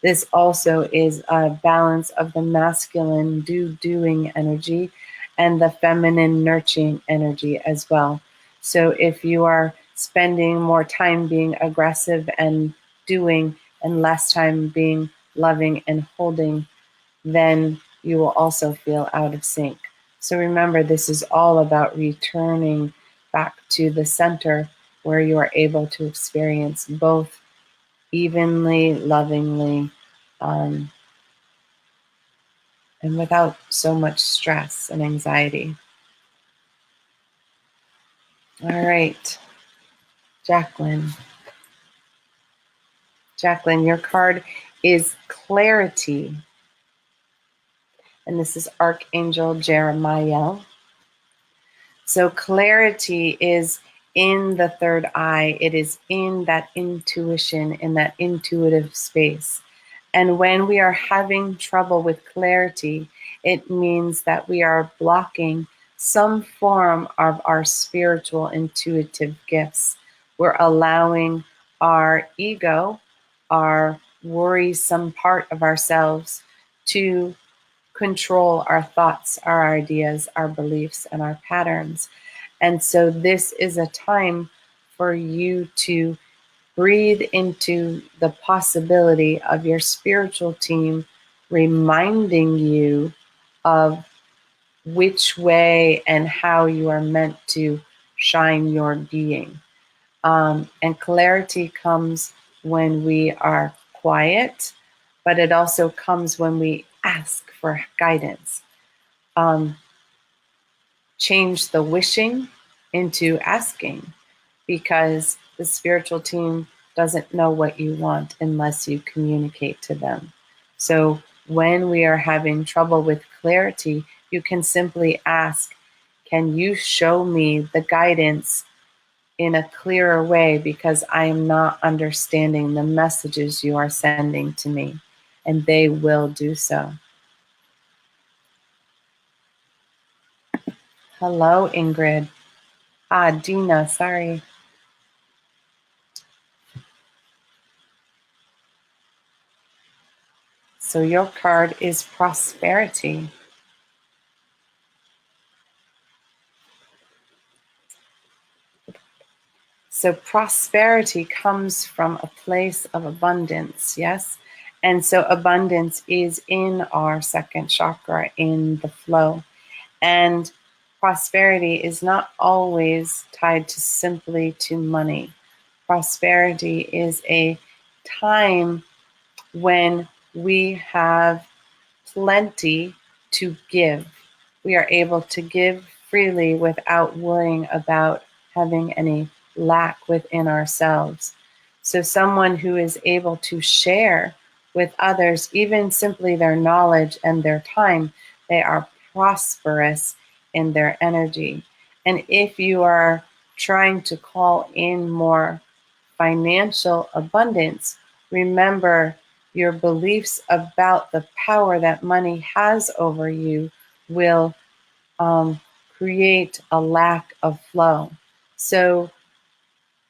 This also is a balance of the masculine doing energy and the feminine nurturing energy as well. So if you are spending more time being aggressive and doing and less time being loving and holding, then you will also feel out of sync. So remember, this is all about returning back to the center where you are able to experience both evenly, lovingly, and without so much stress and anxiety. All right, Jacqueline. Jacqueline, your card is clarity. And this is Archangel Jeremiah. So clarity is in the third eye. It is in that intuition, in that intuitive space. And when we are having trouble with clarity, it means that we are blocking some form of our spiritual intuitive gifts. We're allowing our ego, our worrisome part of ourselves, to control our thoughts, our ideas, our beliefs, and our patterns. And so this is a time for you to breathe into the possibility of your spiritual team reminding you of which way and how you are meant to shine your being. And clarity comes when we are quiet, but it also comes when we ask for guidance. Change the wishing into asking, because the spiritual team doesn't know what you want unless you communicate to them. So when we are having trouble with clarity, you can simply ask, can you show me the guidance in a clearer way, because I am not understanding the messages you are sending to me, and they will do so. Hello, Ingrid. Dina, sorry. So your card is prosperity. So prosperity comes from a place of abundance, yes? And so abundance is in our second chakra, in the flow. And prosperity is not always tied to simply to money. Prosperity is a time when we have plenty to give. We are able to give freely without worrying about having any lack within ourselves. So someone who is able to share with others, even simply their knowledge and their time, they are prosperous in their energy. And if you are trying to call in more financial abundance, remember your beliefs about the power that money has over you will create a lack of flow. So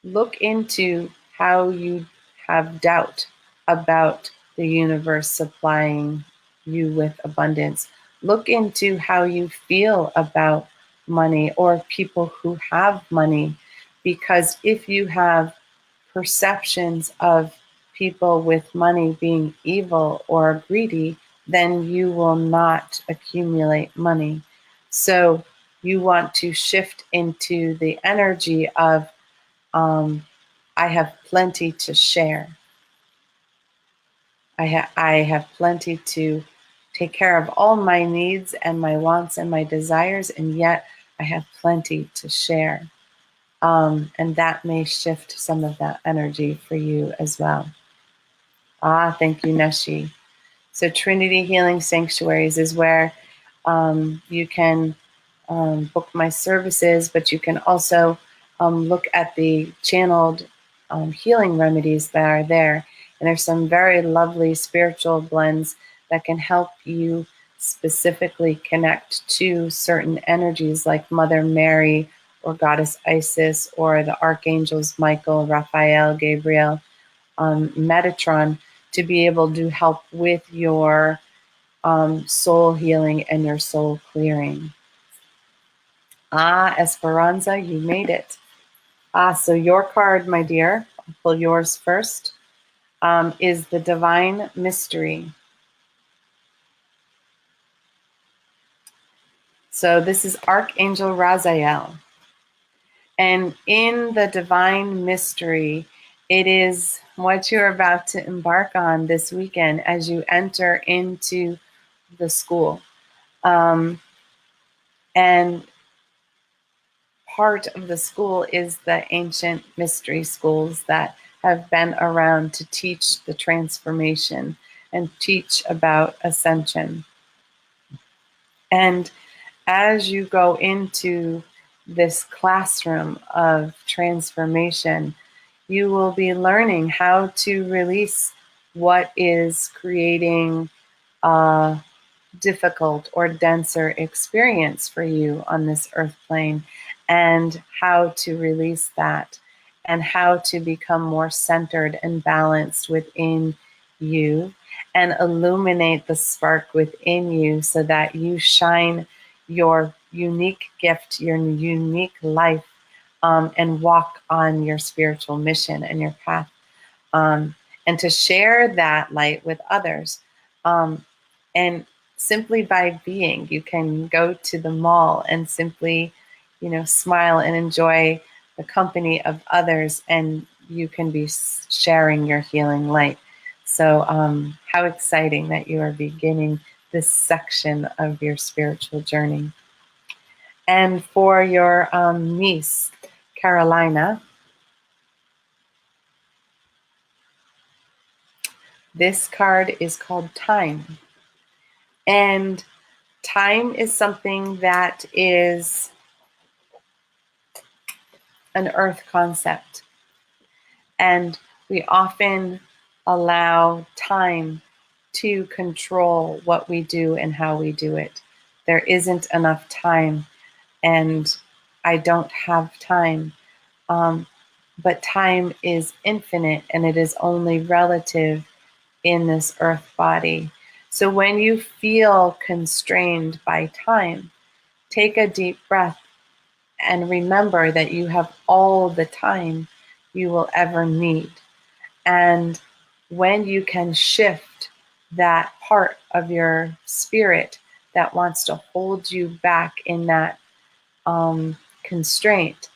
look into how you have doubt about the universe supplying you with abundance. Look into how you feel about money or people who have money, because if you have perceptions of people with money being evil or greedy, then you will not accumulate money. So you want to shift into the energy of I have plenty to share. I have plenty to take care of all my needs and my wants and my desires, and yet I have plenty to share. And that may shift some of that energy for you as well. Thank you, Neshi. So Trinity Healing Sanctuaries is where you can book my services, but you can also look at the channeled healing remedies that are there. And there's some very lovely spiritual blends that can help you specifically connect to certain energies like Mother Mary or Goddess Isis or the Archangels Michael, Raphael, Gabriel, Metatron, to be able to help with your soul healing and your soul clearing. Esperanza, you made it. So your card, my dear, I'll pull yours first, is the Divine Mystery. So this is Archangel Raziel. And in the Divine Mystery, it is what you're about to embark on this weekend as you enter into the school. And part of the school is the ancient mystery schools that have been around to teach the transformation and teach about ascension. And as you go into this classroom of transformation, you will be learning how to release what is creating a difficult or denser experience for you on this earth plane, and how to release that, and how to become more centered and balanced within you, and illuminate the spark within you so that you shine your unique gift, your unique life, and walk on your spiritual mission and your path, and to share that light with others. And simply by being, you can go to the mall and simply, smile and enjoy the company of others, and you can be sharing your healing light. So how exciting that you are beginning this section of your spiritual journey. And for your niece, Carolina, this card is called Time. And time is something that is an earth concept. And we often allow time to control what we do and how we do it. There isn't enough time, and I don't have time. But time is infinite, and it is only relative in this earth body. So when you feel constrained by time, take a deep breath and remember that you have all the time you will ever need. And when you can shift that part of your spirit that wants to hold you back in that constraint,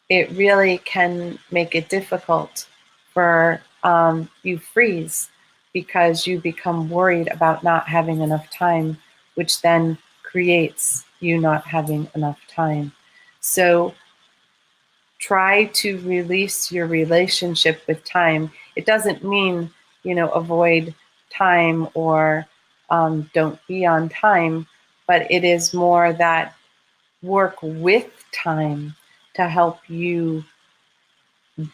it really can make it difficult for you freeze, because you become worried about not having enough time, which then creates you not having enough time. So try to release your relationship with time. It doesn't mean, avoid time or don't be on time, but it is more that work with time to help you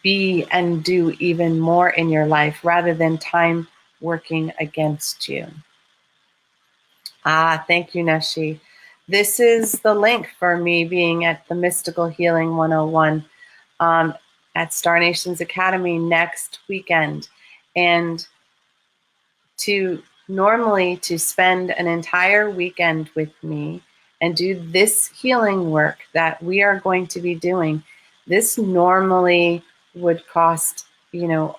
be and do even more in your life, rather than time working against you. Thank you, Neshi. This is the link for me being at the Mystical Healing 101 at Star Nations Academy next weekend. And to spend an entire weekend with me and do this healing work that we are going to be doing, this normally would cost,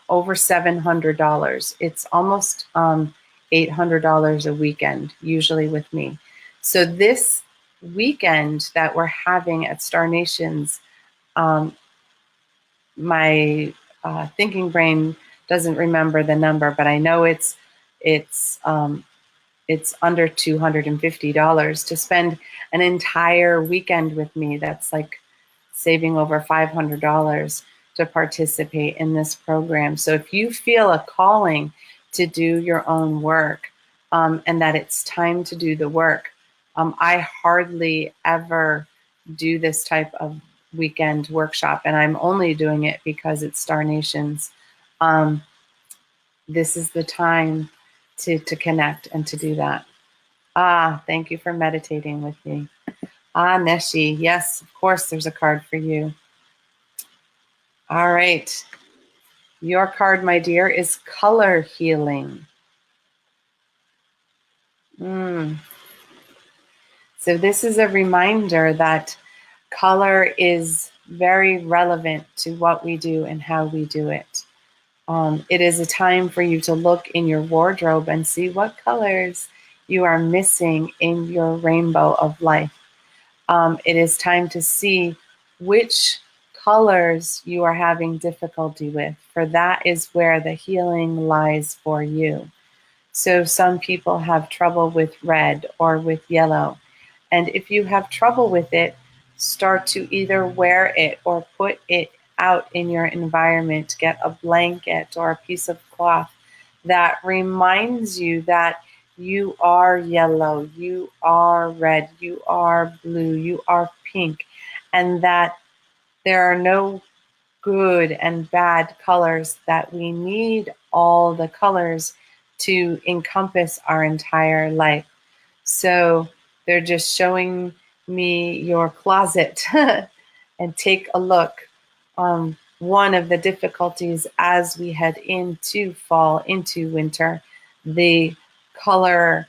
over $700. It's almost $800 a weekend, usually with me. So this weekend that we're having at Star Nations, my thinking brain doesn't remember the number, but I know it's under $250 to spend an entire weekend with me. That's like saving over $500 to participate in this program. So if you feel a calling to do your own work, and that it's time to do the work, I hardly ever do this type of weekend workshop, and I'm only doing it because it's Star Nations. This is the time to connect and to do that. Thank you for meditating with me. Neshi, yes, of course there's a card for you. All right. Your card, my dear, is color healing. So this is a reminder that color is very relevant to what we do and how we do it. It is a time for you to look in your wardrobe and see what colors you are missing in your rainbow of life. It is time to see which colors you are having difficulty with, for that is where the healing lies for you. So some people have trouble with red or with yellow. And if you have trouble with it, start to either wear it or put it out in your environment. Get a blanket or a piece of cloth that reminds you that you are yellow, you are red, you are blue, you are pink, and that there are no good and bad colors, that we need all the colors to encompass our entire life. So they're just showing me your closet and take a look. One of the difficulties as we head into fall, into winter, the color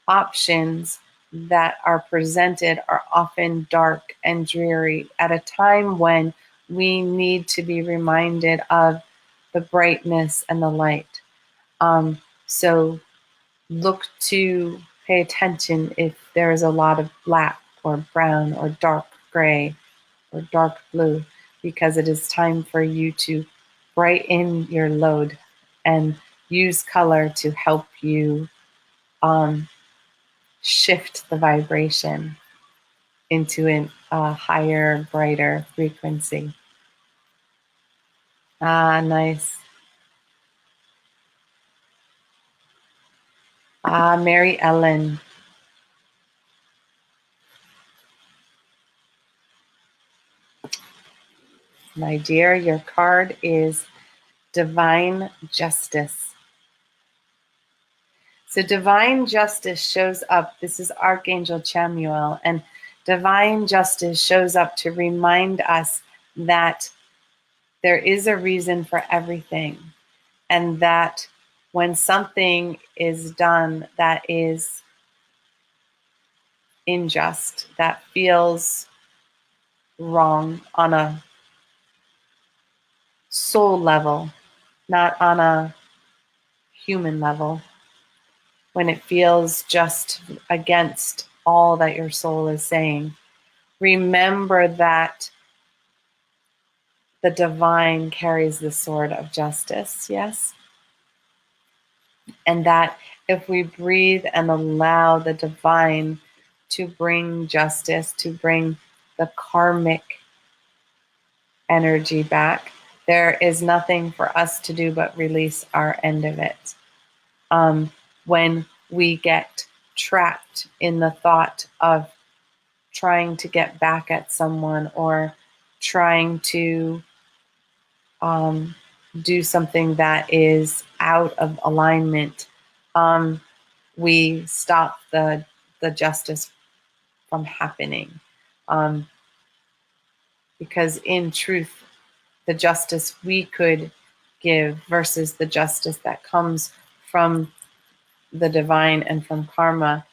options that are presented are often dark and dreary at a time when we need to be reminded of the brightness and the light. So look to pay attention if there is a lot of black or brown or dark gray or dark blue, because it is time for you to brighten your load and use color to help you shift the vibration into a higher, brighter frequency. Nice. Mary Ellen. My dear, your card is Divine Justice. So divine justice shows up. This is Archangel Chamuel, and divine justice shows up to remind us that there is a reason for everything, and that when something is done that is unjust, that feels wrong on a soul level, not on a human level, when it feels just against all that your soul is saying, remember that the divine carries the sword of justice, yes? And that if we breathe and allow the divine to bring justice, to bring the karmic energy back, there is nothing for us to do but release our end of it. When we get trapped in the thought of trying to get back at someone or trying to do something that is out of alignment, we stop the justice from happening. Because in truth, the justice we could give versus the justice that comes from the divine and from karma,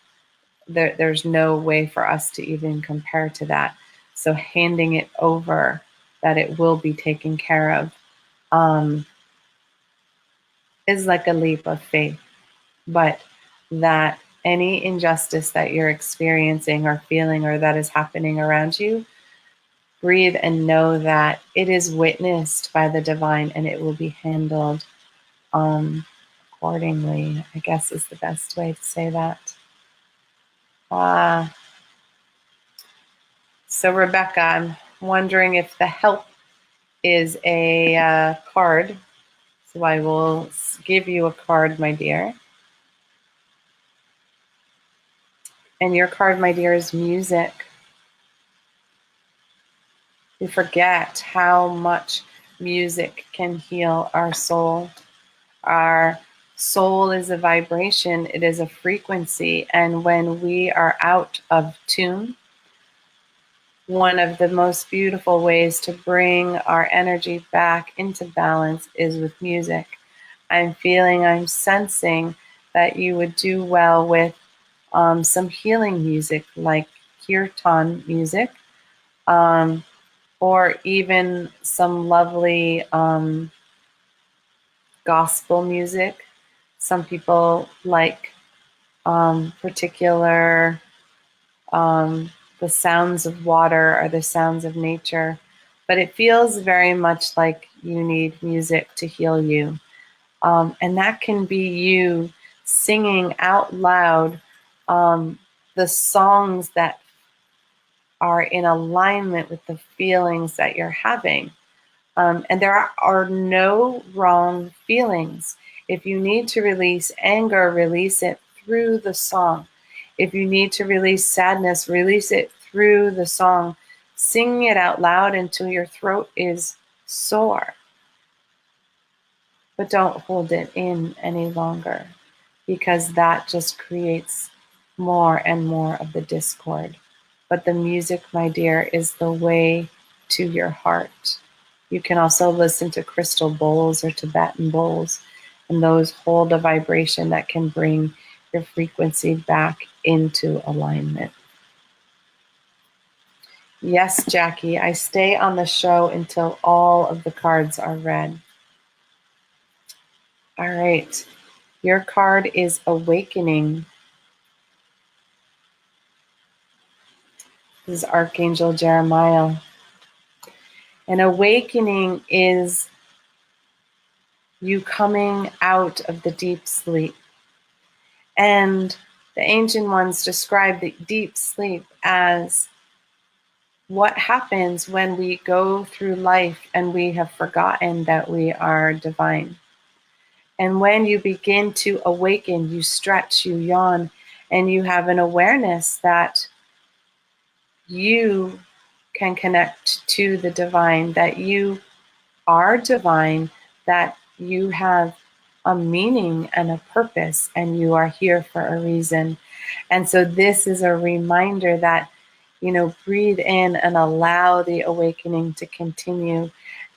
there's no way for us to even compare to that. So handing it over, that it will be taken care of, is like a leap of faith. But that any injustice that you're experiencing or feeling or that is happening around you, breathe and know that it is witnessed by the divine and it will be handled accordingly, I guess is the best way to say that. So Rebecca, I'm wondering if the help is a card. So I will give you a card, my dear. And your card, my dear, is music. We forget how much music can heal our soul. Our soul is a vibration, it is a frequency, and when we are out of tune, one of the most beautiful ways to bring our energy back into balance is with music. I'm sensing that you would do well with some healing music, like kirtan music, or even some lovely gospel music. Some people like particular the sounds of water or the sounds of nature, but it feels very much like you need music to heal you. And that can be you singing out loud the songs that are in alignment with the feelings that you're having. And there are no wrong feelings. If you need to release anger, release it through the song. If you need to release sadness, release it through the song. Sing it out loud until your throat is sore. But don't hold it in any longer, because that just creates more and more of the discord. But the music, my dear, is the way to your heart. You can also listen to crystal bowls or Tibetan bowls, and those hold a vibration that can bring your frequency back into alignment. Yes, Jackie, I stay on the show until all of the cards are read. All right, your card is Awakening. This is Archangel Jeremiah. And awakening is you coming out of the deep sleep. And the ancient ones describe the deep sleep as what happens when we go through life and we have forgotten that we are divine. And when you begin to awaken, you stretch, you yawn, and you have an awareness that you can connect to the divine, that you are divine, that you have a meaning and a purpose, and you are here for a reason. And so this is a reminder that, breathe in and allow the awakening to continue.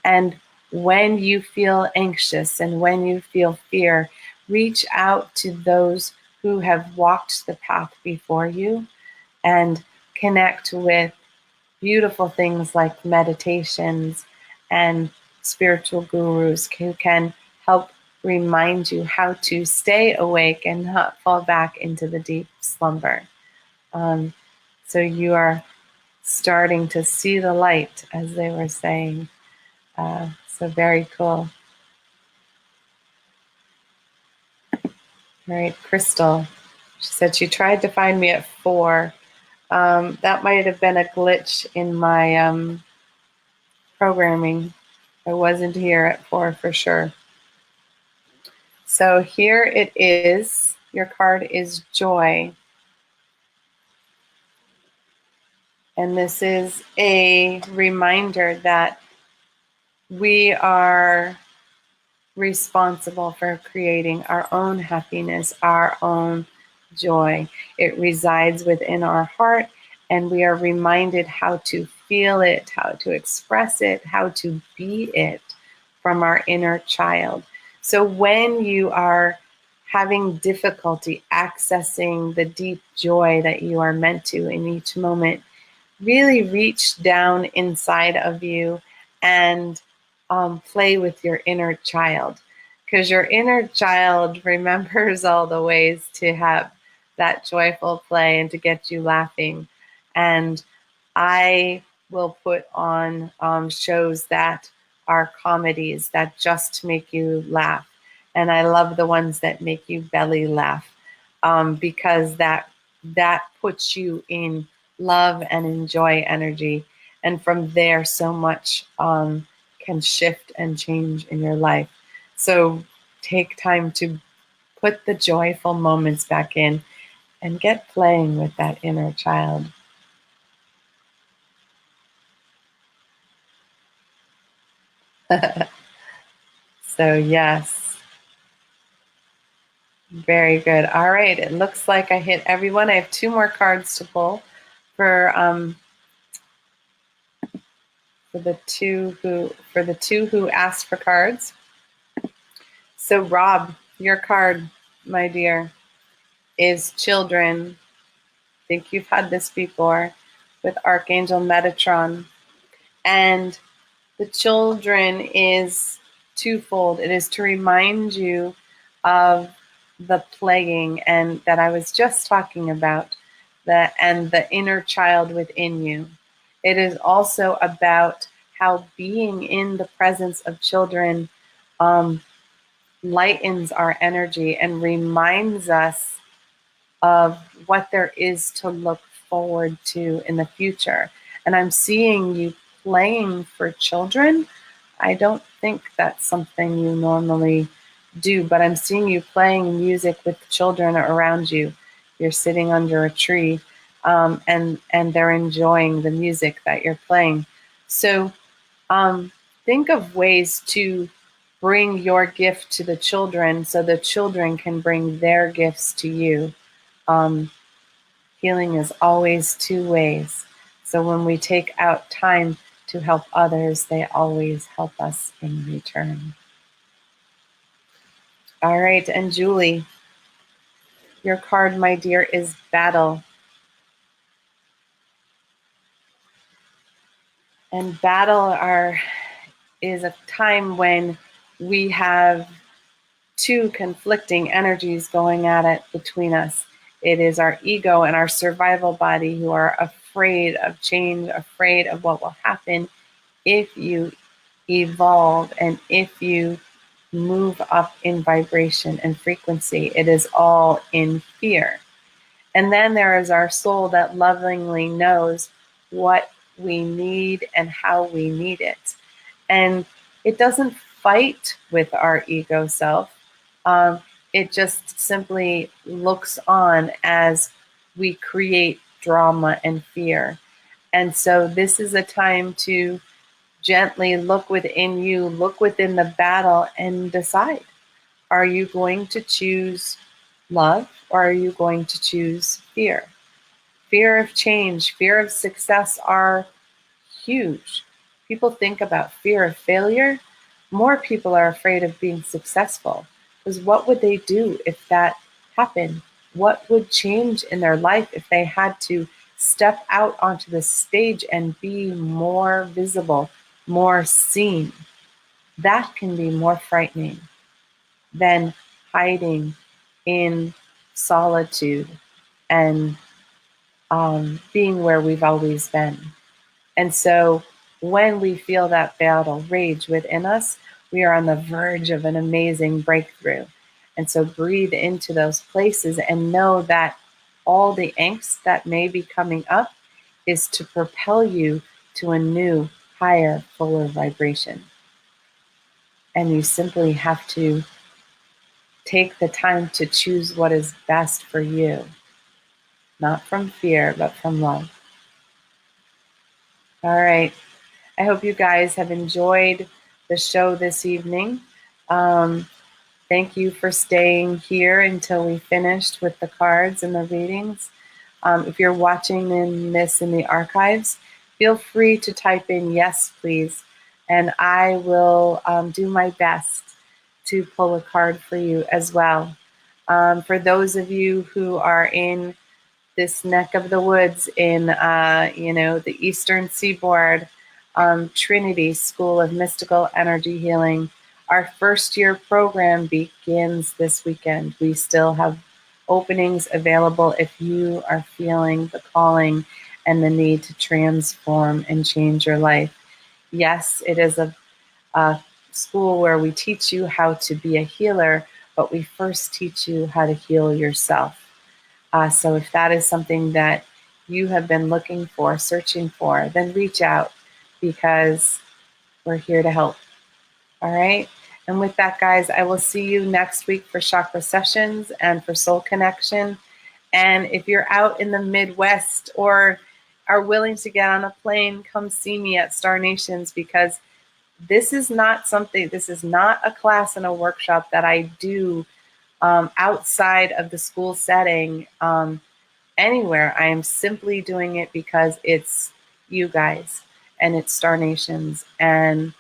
And when you feel anxious and when you feel fear, reach out to those who have walked the path before you and connect with beautiful things like meditations and spiritual gurus who can help remind you how to stay awake and not fall back into the deep slumber. So you are starting to see the light, as they were saying. So very cool. All right, Crystal. She said she tried to find me at 4. That might have been a glitch in my programming. I wasn't here at 4 for sure. So here it is. Your card is Joy. And this is a reminder that we are responsible for creating our own happiness, our own joy. It resides within our heart, and we are reminded how to feel it, how to express it, how to be it from our inner child. So when you are having difficulty accessing the deep joy that you are meant to in each moment, really reach down inside of you and play with your inner child, because your inner child remembers all the ways to have that joyful play and to get you laughing. And I will put on shows that are comedies that just make you laugh. And I love the ones that make you belly laugh, because that puts you in love and enjoy energy. And from there, so much can shift and change in your life. So take time to put the joyful moments back in and get playing with that inner child. So yes, very good. All right, it looks like I hit everyone. I have 2 more cards to pull for the two who asked for cards. So Rob, your card, my dear, is children. I think you've had this before with Archangel Metatron. And the children is twofold. It is to remind you of the playing and that I was just talking about, and the inner child within you. It is also about how being in the presence of children lightens our energy and reminds us of what there is to look forward to in the future. And I'm seeing you playing for children. I don't think that's something you normally do, but I'm seeing you playing music with children around you. You're sitting under a tree, and they're enjoying the music that you're playing. So think of ways to bring your gift to the children so the children can bring their gifts to you. Healing is always 2 ways. So when we take out time to help others, they always help us in return. All right, and Julie, your card, my dear, is Battle. And battle is a time when we have 2 conflicting energies going at it between us. It is our ego and our survival body who are afraid of change, afraid of what will happen if you evolve and if you move up in vibration and frequency. It is all in fear. And then there is our soul that lovingly knows what we need and how we need it. And it doesn't fight with our ego self. It just simply looks on as we create drama and fear. And so this is a time to gently look within you, look within the battle, and decide. Are you going to choose love, or are you going to choose fear? Fear of change, fear of success are huge. People think about fear of failure. More people are afraid of being successful, because what would they do if that happened? What would change in their life if they had to step out onto the stage and be more visible, more seen? That can be more frightening than hiding in solitude and being where we've always been. And so when we feel that battle rage within us, we are on the verge of an amazing breakthrough. And so breathe into those places and know that all the angst that may be coming up is to propel you to a new, higher, fuller vibration. And you simply have to take the time to choose what is best for you, not from fear, but from love. All right. I hope you guys have enjoyed the show this evening. Thank you for staying here until we finished with the cards and the readings. If you're watching this in the archives, feel free to type in yes, please, and I will do my best to pull a card for you as well. For those of you who are in this neck of the woods in, the Eastern Seaboard, Trinity School of Mystical Energy Healing, our first year program begins this weekend. We still have openings available if you are feeling the calling and the need to transform and change your life. Yes, it is a school where we teach you how to be a healer, but we first teach you how to heal yourself. So if that is something that you have been looking for, searching for, then reach out because we're here to help. All right. And with that, guys, I will see you next week for chakra sessions and for soul connection. And if you're out in the Midwest or are willing to get on a plane, come see me at Star Nations, because this is not a class and a workshop that I do outside of the school setting anywhere. I am simply doing it because it's you guys and it's Star Nations, and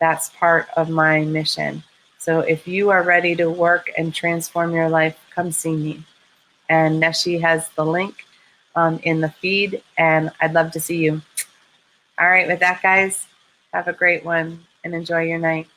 that's part of my mission. So if you are ready to work and transform your life, come see me. And Neshi has the link in the feed, and I'd love to see you. All right, with that, guys, have a great one and enjoy your night.